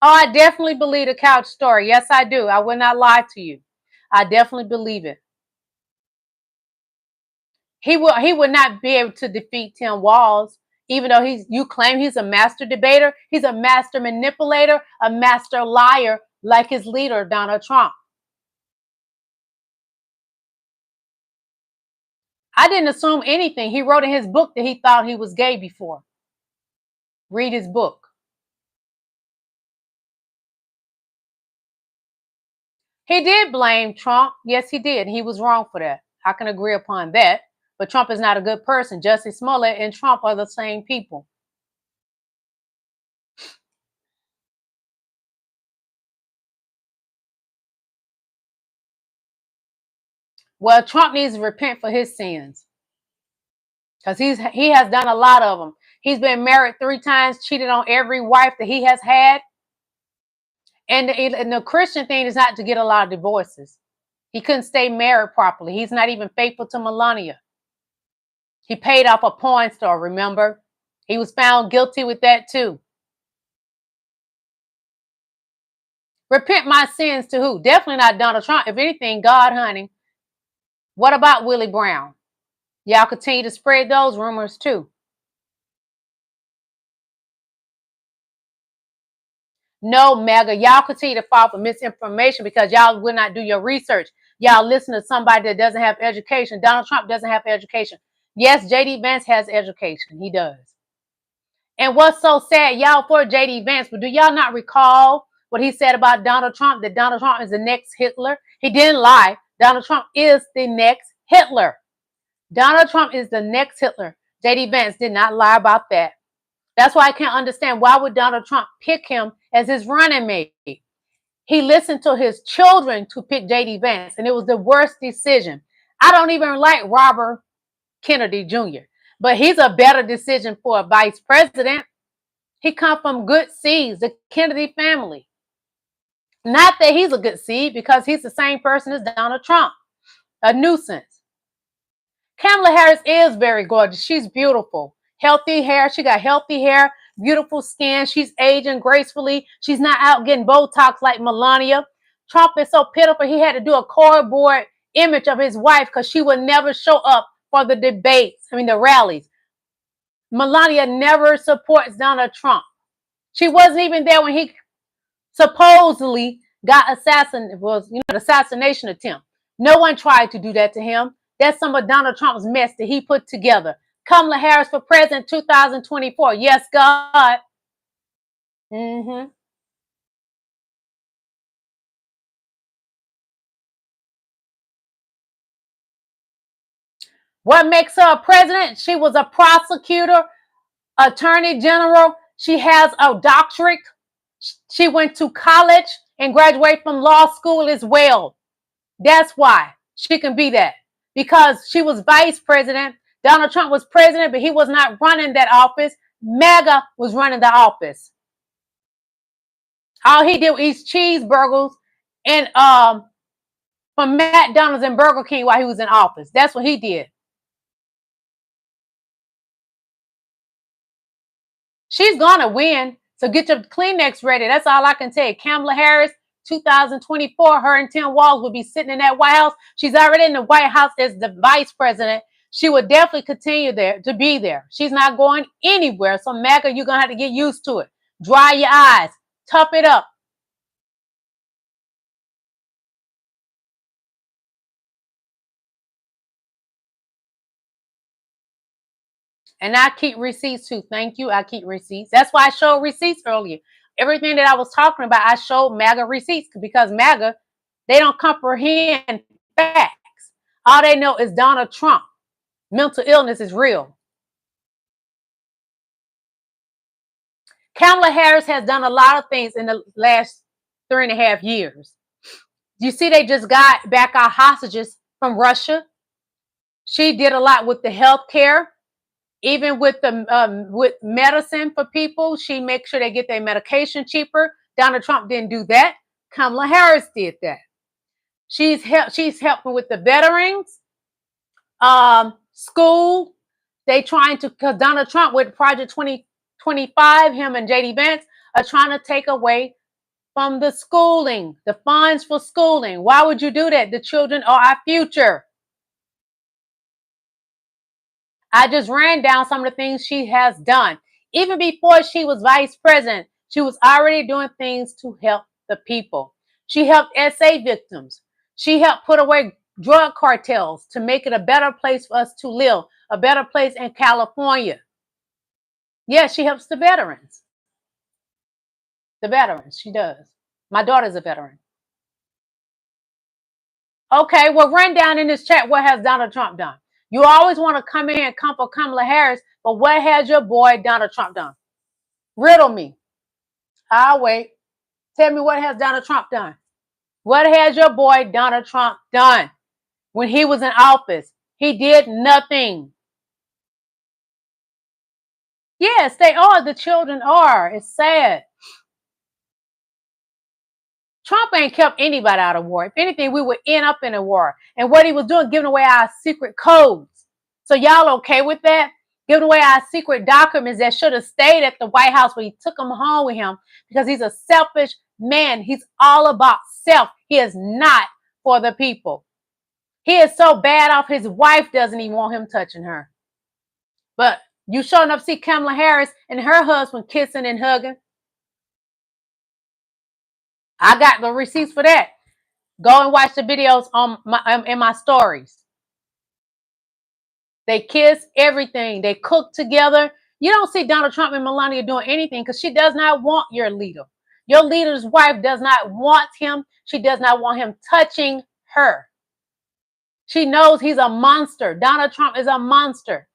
Oh, I definitely believe the couch story. Yes, I do. I will not lie to you. I definitely believe it. He would not be able to defeat Tim Walz, even though you claim he's a master debater. He's a master manipulator, a master liar, like his leader, Donald Trump. I didn't assume anything. He wrote in his book that he thought he was gay before. Read his book. He did blame Trump. Yes, he did. He was wrong for that. I can agree upon that. But Trump is not a good person. Jussie Smollett and Trump are the same people. Well, Trump needs to repent for his sins because he has done a lot of them. He's been married 3 times, cheated on every wife that he has had. And the Christian thing is not to get a lot of divorces. He couldn't stay married properly. He's not even faithful to Melania. He paid off a porn star, remember? He was found guilty with that too. Repent my sins to who? Definitely not Donald Trump. If anything, God, honey. What about Willie Brown? Y'all continue to spread those rumors too. No, MAGA, y'all continue to fall for misinformation because y'all will not do your research. Y'all listen to somebody that doesn't have education. Donald Trump doesn't have education. Yes, JD Vance has education. He does. And what's so sad, y'all for JD Vance, but do y'all not recall what he said about Donald Trump, that Donald Trump is the next Hitler? He didn't lie. Donald Trump is the next Hitler. Donald Trump is the next Hitler. JD Vance did not lie about that. That's why I can't understand why would Donald Trump pick him as his running mate. He listened to his children to pick JD Vance, and it was the worst decision. I don't even like Robert Kennedy Jr., but he's a better decision for a vice president. He come from good seeds, the Kennedy family. Not that he's a good seed, because he's the same person as Donald Trump. A nuisance. Kamala Harris is very gorgeous. She's beautiful. Healthy hair. She got healthy hair, beautiful skin. She's aging gracefully. She's not out getting Botox like Melania. Trump is so pitiful. He had to do a cardboard image of his wife because she would never show up for the debates. the rallies. Melania never supports Donald Trump. She wasn't even there when he supposedly got assassinated. Was the assassination attempt. No one tried to do that to him. That's some of Donald Trump's mess that he put together. Kamala Harris for president 2024. Yes, God. What makes her a president? She was a prosecutor, attorney general. She has a doctorate. She went to college and graduated from law school as well. That's why she can be that. Because she was vice president. Donald Trump was president, but he was not running that office. MAGA was running the office. All he did was eat cheeseburgers and from McDonald's and Burger King while he was in office. That's what he did. She's gonna win. So get your Kleenex ready. That's all I can tell you. Kamala Harris, 2024, her and Tim Walz will be sitting in that White House. She's already in the White House as the vice president. She would definitely continue there to be there. She's not going anywhere. So MAGA, you're gonna have to get used to it. Dry your eyes. Tough it up. And I keep receipts too. Thank you. I keep receipts. That's why I showed receipts earlier. Everything that I was talking about, I showed MAGA receipts because MAGA, they don't comprehend facts. All they know is Donald Trump. Mental illness is real. Kamala Harris has done a lot of things in the last 3.5 years. You see, they just got back our hostages from Russia. She did a lot with the health care. Even with the with medicine for people, she makes sure they get their medication cheaper. Donald Trump didn't do that. Kamala Harris did that. She's helping with the veterans, school. They trying to, because Donald Trump with Project 2025, him and JD Vance are trying to take away from the schooling, the funds for schooling. Why would you do that? The children are our future. I just ran down some of the things she has done. Even before she was vice president, she was already doing things to help the people. She helped SA victims. She helped put away drug cartels to make it a better place for us to live, a better place in California. Yeah, she helps the veterans. The veterans, she does. My daughter's a veteran. Okay, well, run down in this chat, what has Donald Trump done? You always want to come in and come for Kamala Harris, but what has your boy Donald Trump done? Riddle me. I'll wait. Tell me, what has Donald Trump done? What has your boy Donald Trump done? when he was in office. He did nothing. Yes, they are. The children are. It's sad. Trump ain't kept anybody out of war. If anything, we would end up in a war. And what he was doing, giving away our secret codes. So y'all okay with that? Giving away our secret documents that should have stayed at the White House, where he took them home with him, because he's a selfish man. He's all about self. He is not for the people. He is so bad off, his wife doesn't even want him touching her. But you showing up see Kamala Harris and her husband kissing and hugging. I got the receipts for that. Go and watch the videos on in my stories. They kiss, everything. They cook together. You don't see Donald Trump and Melania doing anything because she does not want your leader. Your leader's wife does not want him. She does not want him touching her. She knows he's a monster. Donald Trump is a monster.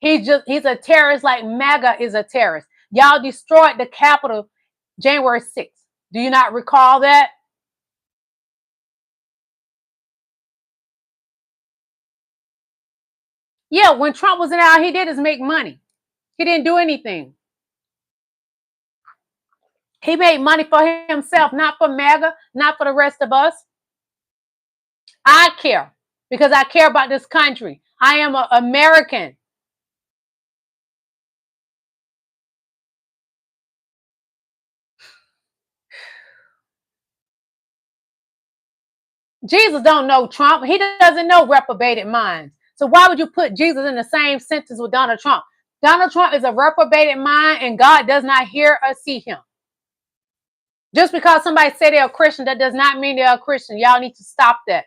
He's a terrorist like MAGA is a terrorist. Y'all destroyed the Capitol January 6th. Do you not recall that? Yeah, when Trump was in there, all he did is make money. He didn't do anything. He made money for himself, not for MAGA, not for the rest of us. I care because I care about this country. I am an American. Jesus don't know Trump. He doesn't know reprobated minds. So why would you put Jesus in the same sentence with Donald Trump? Donald Trump is a reprobated mind, and God does not hear or see him. Just because somebody say they're a Christian, that does not mean they're a Christian. Y'all need to stop that.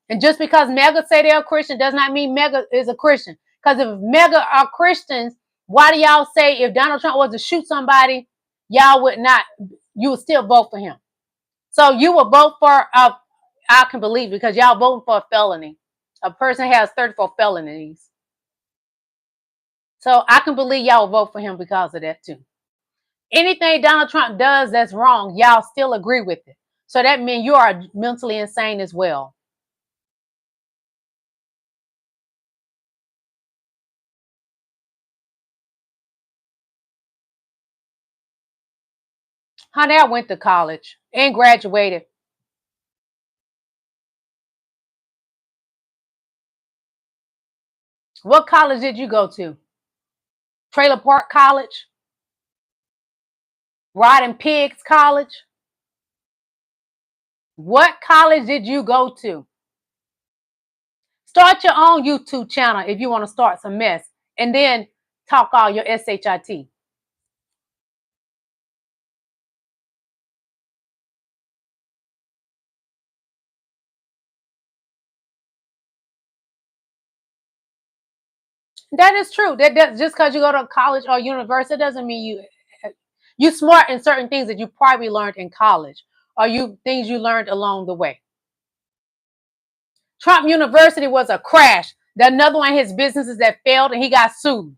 And just because MAGA say they're a Christian does not mean MAGA is a Christian. Because if MAGA are Christians, why do y'all say if Donald Trump was to shoot somebody, y'all would not, you would still vote for him? So you will vote for, I can believe it, because y'all voting for a felony. A person has 34 felonies. So I can believe y'all will vote for him because of that too. Anything Donald Trump does that's wrong, y'all still agree with it. So that means you are mentally insane as well. Honey, I went to college and graduated. What college did you go to? Trailer Park College? Riding Pigs College? What college did you go to? Start your own YouTube channel if you want to start some mess, and then talk all your SHIT. That is true. That just because you go to college or university doesn't mean you smart in certain things that you probably learned in college, or things you learned along the way. Trump University was a crash. Another one of his businesses that failed, and he got sued.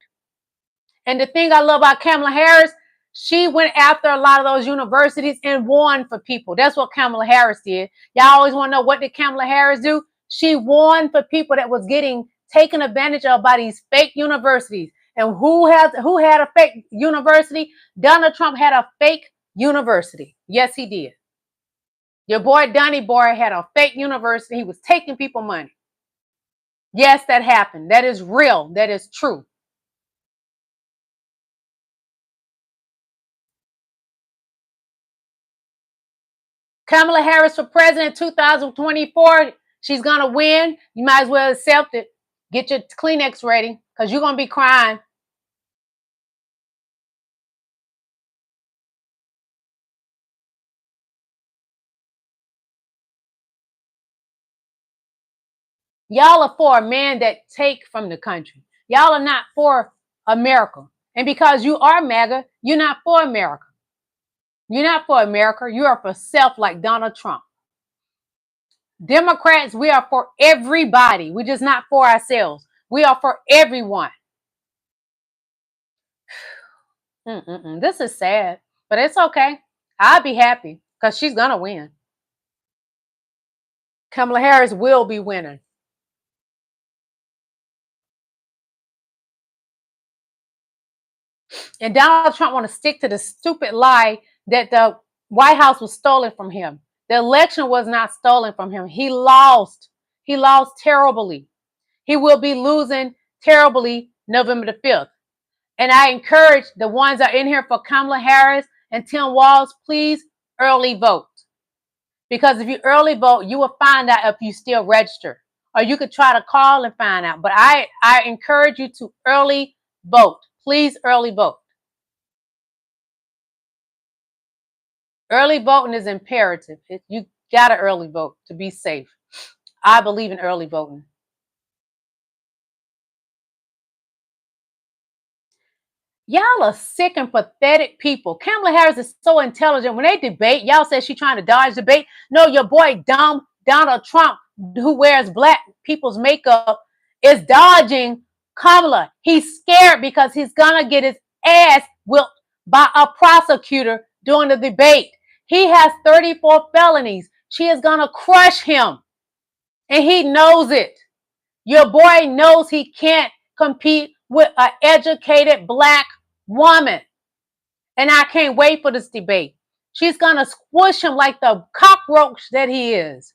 And the thing I love about Kamala Harris, she went after a lot of those universities and won for people. That's what Kamala Harris did. Y'all always want to know, what did Kamala Harris do? She won for people that was getting taken advantage of by these fake universities. And who had a fake university? Donald Trump had a fake university. Yes, he did. Your boy Donnie Boy had a fake university. He was taking people money. Yes, that happened. That is real. That is true. Kamala Harris for president 2024. She's going to win. You might as well accept it. Get your Kleenex ready because you're going to be crying. Y'all are for a man that take from the country. Y'all are not for America. And because you are MAGA, you're not for America. You're not for America. You are for self, like Donald Trump. Democrats, we are for everybody. We're just not for ourselves. We are for everyone. This is sad, but it's okay. I'll be happy because she's going to win. Kamala Harris will be winning. And Donald Trump want to stick to the stupid lie that the White House was stolen from him. The election was not stolen from him. He lost. He lost terribly. He will be losing terribly November the 5th. And I encourage the ones that are in here for Kamala Harris and Tim Walz, please early vote. Because if you early vote, you will find out if you still register. Or you could try to call and find out. But I encourage you to early vote. Please early vote. Early voting is imperative. You got to early vote to be safe. I believe in early voting. Y'all are sick and pathetic people. Kamala Harris is so intelligent. When they debate, y'all say she's trying to dodge debate. No, your boy dumb Donald Trump, who wears black people's makeup, is dodging Kamala. He's scared because he's gonna get his ass whipped by a prosecutor during the debate. He has 34 felonies. She is gonna crush him. And he knows it. Your boy knows he can't compete with an educated black woman. And I can't wait for this debate. She's going to squish him like the cockroach that he is.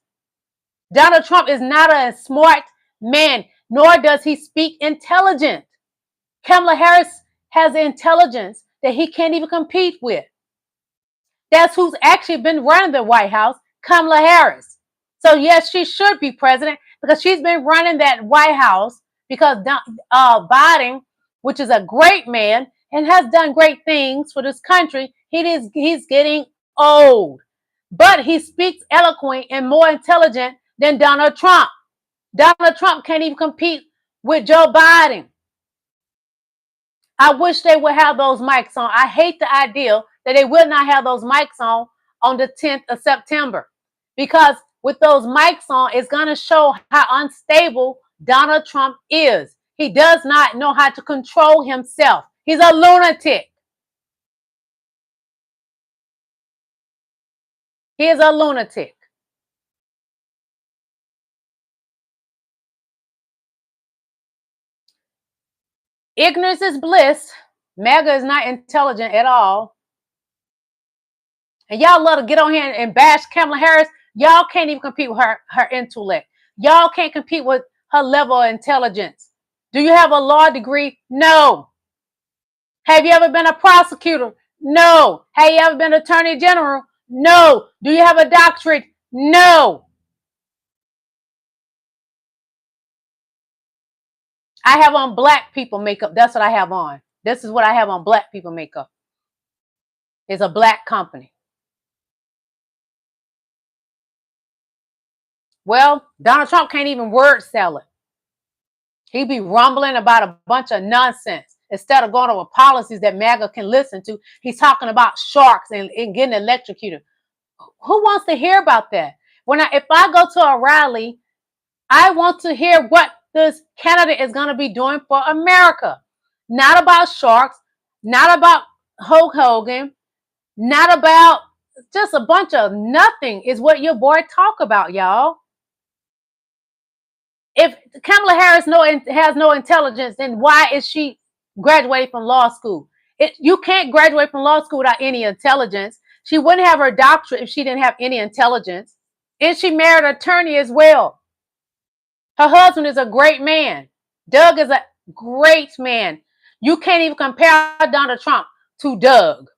Donald Trump is not a smart man, nor does he speak intelligent. Kamala Harris has intelligence that he can't even compete with. That's who's actually been running the White House, Kamala Harris. So yes, she should be president because she's been running that White House because Biden, which is a great man and has done great things for this country, he's getting old. But he speaks eloquent and more intelligent than Donald Trump. Donald Trump can't even compete with Joe Biden. I wish they would have those mics on. I hate the idea that they will not have those mics on the 10th of September. Because with those mics on, it's going to show how unstable Donald Trump is. He does not know how to control himself. He's a lunatic. He is a lunatic. Ignorance is bliss. MAGA is not intelligent at all. And y'all love to get on here and bash Kamala Harris. Y'all can't even compete with her intellect. Y'all can't compete with her level of intelligence. Do you have a law degree? No. Have you ever been a prosecutor? No. Have you ever been attorney general? No. Do you have a doctorate? No. I have on black people makeup. That's what I have on. This is what I have on black people makeup. It's a black company. Well, Donald Trump can't even word salad. He be rumbling about a bunch of nonsense. Instead of going over policies that MAGA can listen to, he's talking about sharks and getting electrocuted. Who wants to hear about that? If I go to a rally, I want to hear what this candidate is going to be doing for America. Not about sharks, not about Hulk Hogan, not about just a bunch of nothing is what your boy talk about, y'all. If Kamala Harris has no intelligence, then why is she graduating from law school? You can't graduate from law school without any intelligence. She wouldn't have her doctorate if she didn't have any intelligence. And she married an attorney as well. Her husband is a great man. Doug is a great man. You can't even compare Donald Trump to Doug.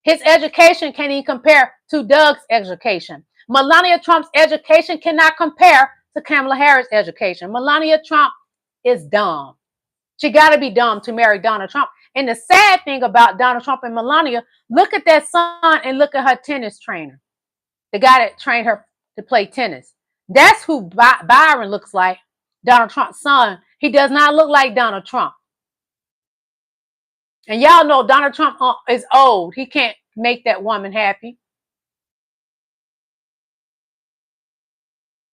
His education can't even compare to Doug's education. Melania Trump's education cannot compare to Kamala Harris' education. Melania Trump is dumb. She got to be dumb to marry Donald Trump. And the sad thing about Donald Trump and Melania, look at that son and look at her tennis trainer. The guy that trained her to play tennis. That's who Byron looks like, Donald Trump's son. He does not look like Donald Trump. And y'all know Donald Trump is old. He can't make that woman happy.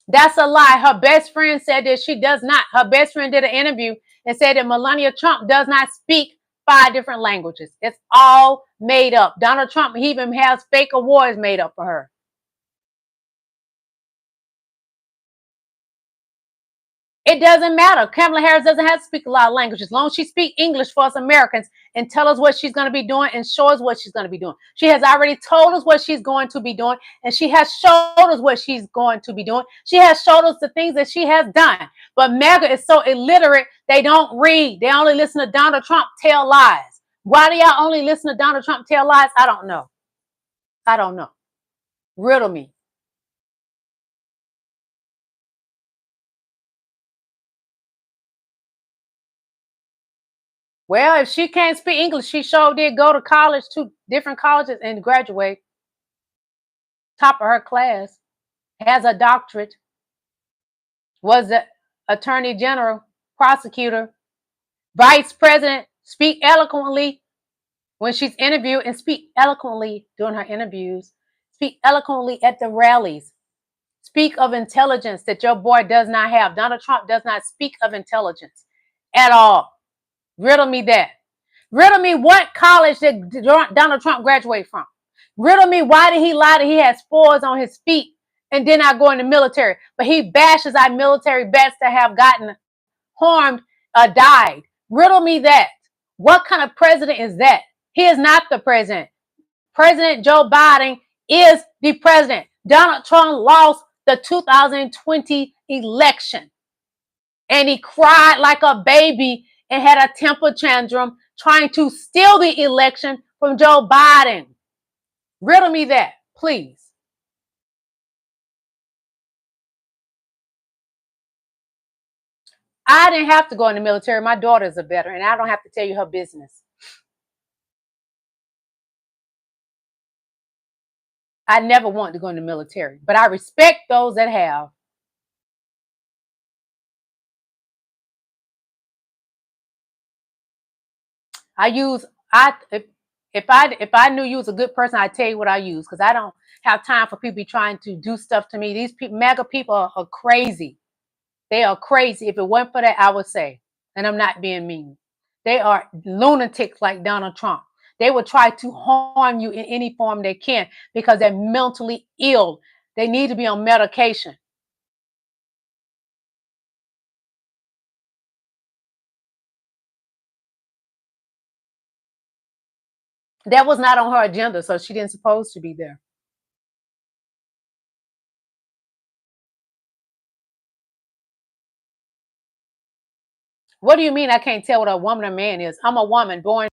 That's a lie. Her best friend said that she does not. Her best friend did an interview and said that Melania Trump does not speak 5 different languages. It's all made up. Donald Trump even has fake awards made up for her. It doesn't matter. Kamala Harris doesn't have to speak a lot of languages. As long as she speaks English for us Americans and tell us what she's going to be doing and show us what she's going to be doing. She has already told us what she's going to be doing, and she has showed us what she's going to be doing. She has showed us the things that she has done. But MAGA is so illiterate, they don't read. They only listen to Donald Trump tell lies. Why do y'all only listen to Donald Trump tell lies? I don't know. I don't know. Riddle me. Well, if she can't speak English, she sure did go to college, 2 different colleges, and graduate. Top of her class, has a doctorate, was the attorney general, prosecutor, vice president, speak eloquently when she's interviewed, and speak eloquently during her interviews, speak eloquently at the rallies, speak of intelligence that your boy does not have. Donald Trump does not speak of intelligence at all. Riddle me that. Riddle me what college did Donald Trump graduate from? Riddle me why did he lie that he had spores on his feet and did not go in the military? But he bashes our military vets that have gotten harmed or died. Riddle me that. What kind of president is that? He is not the president. President Joe Biden is the president. Donald Trump lost the 2020 election. And he cried like a baby and had a temper tantrum trying to steal the election from Joe Biden. Riddle me that, please. I didn't have to go in the military. My daughters are better, and I don't have to tell you her business. I never wanted to go in the military, but I respect those that have. If I knew you was a good person, I'd tell you what I use, because I don't have time for people trying to do stuff to me. These people, MAGA people are crazy. They are crazy. If it weren't for that, I would say, and I'm not being mean, they are lunatics like Donald Trump. They will try to harm you in any form they can because they're mentally ill. They need to be on medication. That was not on her agenda, so she didn't supposed to be there. What do you mean I can't tell what a woman or man is? I'm a woman born.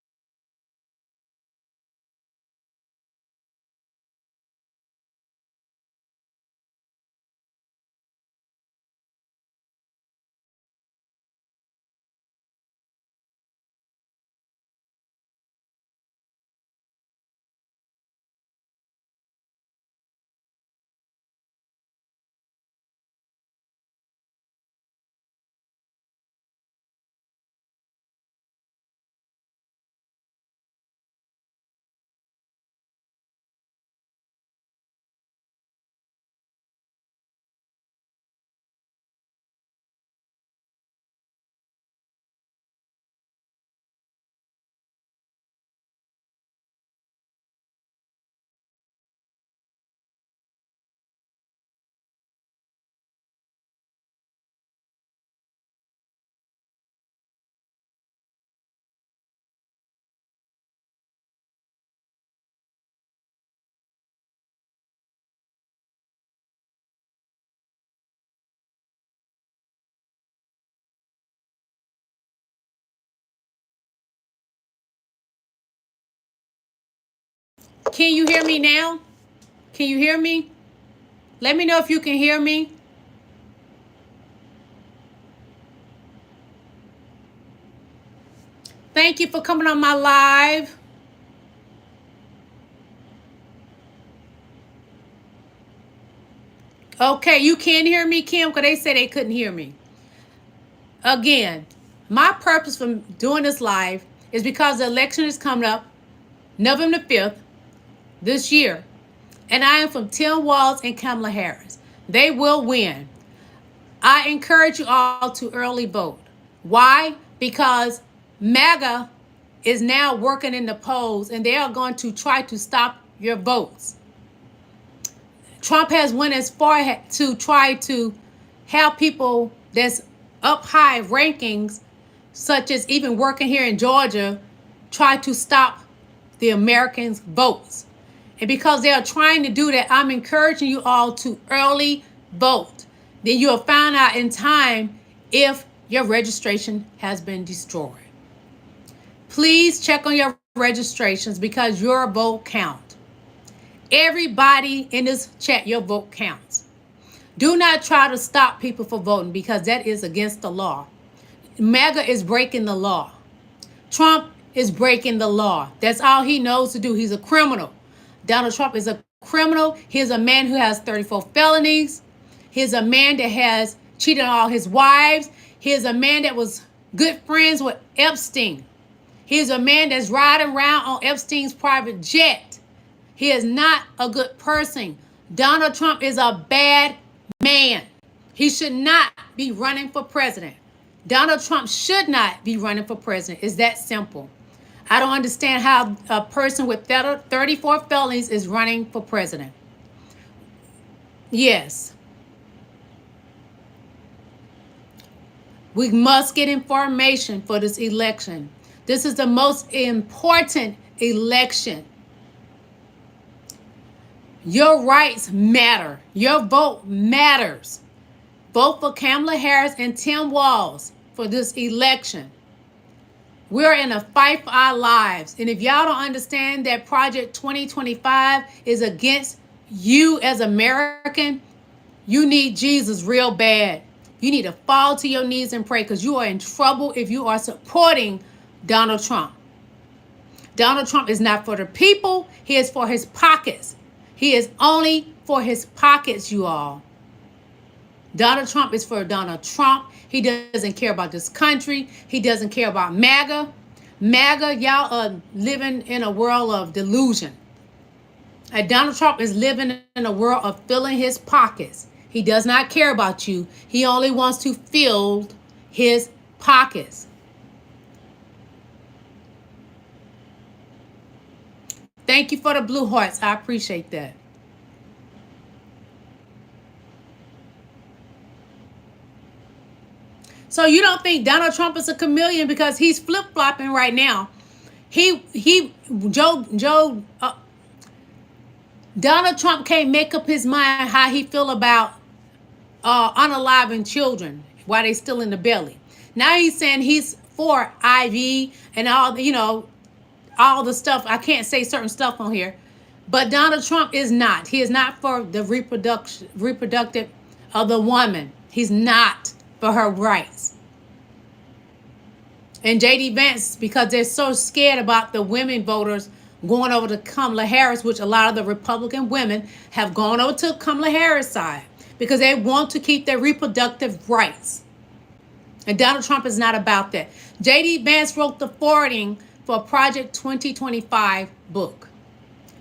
Can you hear me now? Can you hear me? Let me know if you can hear me. Thank you for coming on my live. Okay, you can hear me, Kim, because they said they couldn't hear me. Again, my purpose for doing this live is because the election is coming up November 5th this year. And I am from Tim Walz and Kamala Harris. They will win. I encourage you all to early vote. Why? Because MAGA is now working in the polls and they are going to try to stop your votes. Trump has went as far to try to have people that's up high rankings, such as even working here in Georgia, try to stop the Americans' votes. And because they are trying to do that, I'm encouraging you all to early vote. Then you'll find out in time if your registration has been destroyed. Please check on your registrations because your vote counts. Everybody in this chat, your vote counts. Do not try to stop people from voting because that is against the law. MAGA is breaking the law. Trump is breaking the law. That's all he knows to do. He's a criminal. Donald Trump is a criminal. He's a man who has 34 felonies. He's a man that has cheated on all his wives. He's a man that was good friends with Epstein. He's a man that's riding around on Epstein's private jet. He is not a good person. Donald Trump is a bad man. He should not be running for president. Donald Trump should not be running for president. It's that simple. I don't understand how a person with 34 felonies is running for president. Yes. We must get information for this election. This is the most important election. Your rights matter. Your vote matters. Vote for Kamala Harris and Tim Walz for this election. We're in a fight for our lives. And if y'all don't understand that Project 2025 is against you as American, you need Jesus real bad. You need to fall to your knees and pray because you are in trouble if you are supporting Donald Trump. Donald Trump is not for the people. He is for his pockets. He is only for his pockets, you all. Donald Trump is for Donald Trump. He doesn't care about this country. He doesn't care about MAGA. MAGA, y'all are living in a world of delusion. And Donald Trump is living in a world of filling his pockets. He does not care about you. He only wants to fill his pockets. Thank you for the blue hearts. I appreciate that. So you don't think Donald Trump is a chameleon because he's flip-flopping right now. Donald Trump can't make up his mind how he feel about unaliving children while they still in the belly. Now he's saying he's for IV and all the stuff. I can't say certain stuff on here, but Donald Trump is not. He is not for the reproductive of the woman. He's not for her rights. And JD Vance, because they're so scared about the women voters going over to Kamala Harris, which a lot of the Republican women have gone over to Kamala Harris' side because they want to keep their reproductive rights. And Donald Trump is not about that. JD Vance wrote the forwarding for Project 2025 book.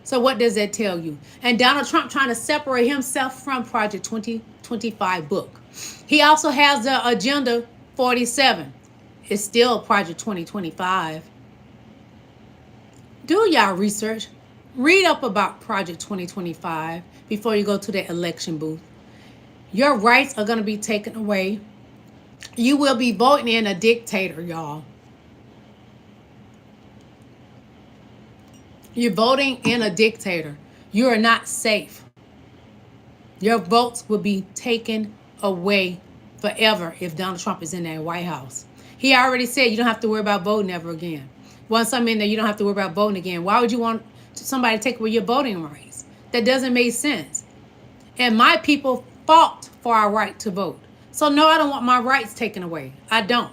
So what does that tell you? And Donald Trump trying to separate himself from Project 2025 book. He also has the Agenda 47. It's still Project 2025. Do y'all research. Read up about Project 2025 before you go to the election booth. Your rights are going to be taken away. You will be voting in a dictator, y'all. You're voting in a dictator. You are not safe. Your votes will be taken away forever if Donald Trump is in that White House. He already said you don't have to worry about voting ever again. Once I'm in there, you don't have to worry about voting again. Why would you want somebody to take away your voting rights? That doesn't make sense. And my people fought for our right to vote. So no, I don't want my rights taken away. I don't.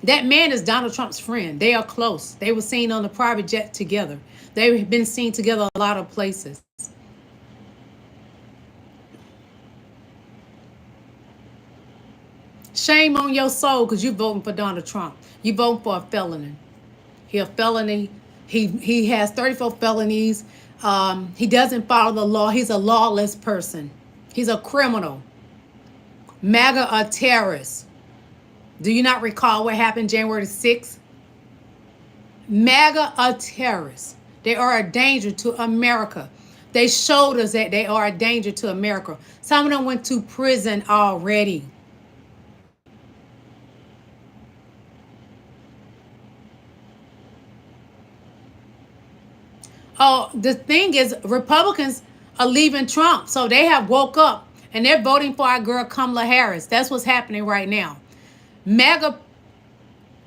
That man is Donald Trump's friend. They are close. They were seen on the private jet together. They've been seen together a lot of places. Shame on your soul because you're voting for Donald Trump. You're voting for a felony. He's a felony. He has 34 felonies. He doesn't follow the law. He's a lawless person. He's a criminal. MAGA a terrorist. Do you not recall what happened January 6th? MAGA a terrorist. They are a danger to America. They showed us that they are a danger to America. Some of them went to prison already. Oh, the thing is, Republicans are leaving Trump, so they have woke up and they're voting for our girl Kamala Harris. That's what's happening right now. MAGA,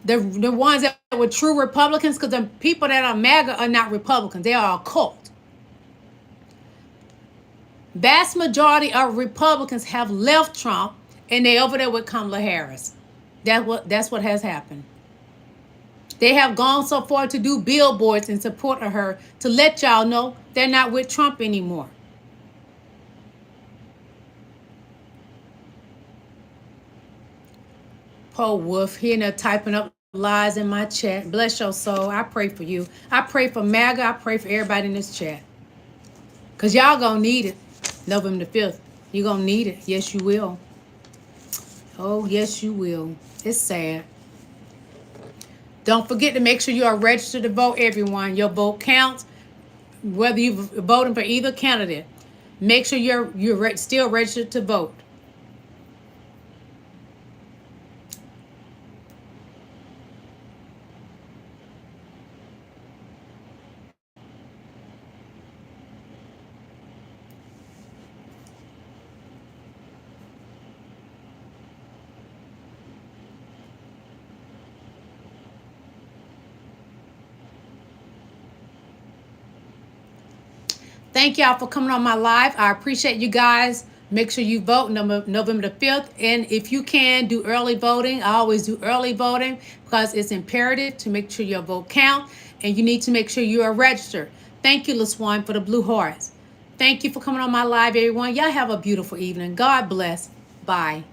the ones that were true Republicans, because the people that are MAGA are not Republicans; they are a cult. Vast majority of Republicans have left Trump and they over there with Kamala Harris. That's what has happened. They have gone so far to do billboards in support of her to let y'all know they're not with Trump anymore. Poor Wolf, he in there typing up lies in my chat. Bless your soul. I pray for you. I pray for MAGA. I pray for everybody in this chat. Because y'all going to need it. November the 5th. You're going to need it. Yes, you will. Oh, yes, you will. It's sad. Don't forget to make sure you are registered to vote, everyone. Your vote counts, whether you're voting for either candidate. Make sure you're still registered to vote. Thank y'all for coming on my live. I appreciate you guys. Make sure you vote November the 5th. And if you can, do early voting. I always do early voting because it's imperative to make sure your vote count. And you need to make sure you are registered. Thank you, LaSwan, for the blue hearts. Thank you for coming on my live, everyone. Y'all have a beautiful evening. God bless. Bye.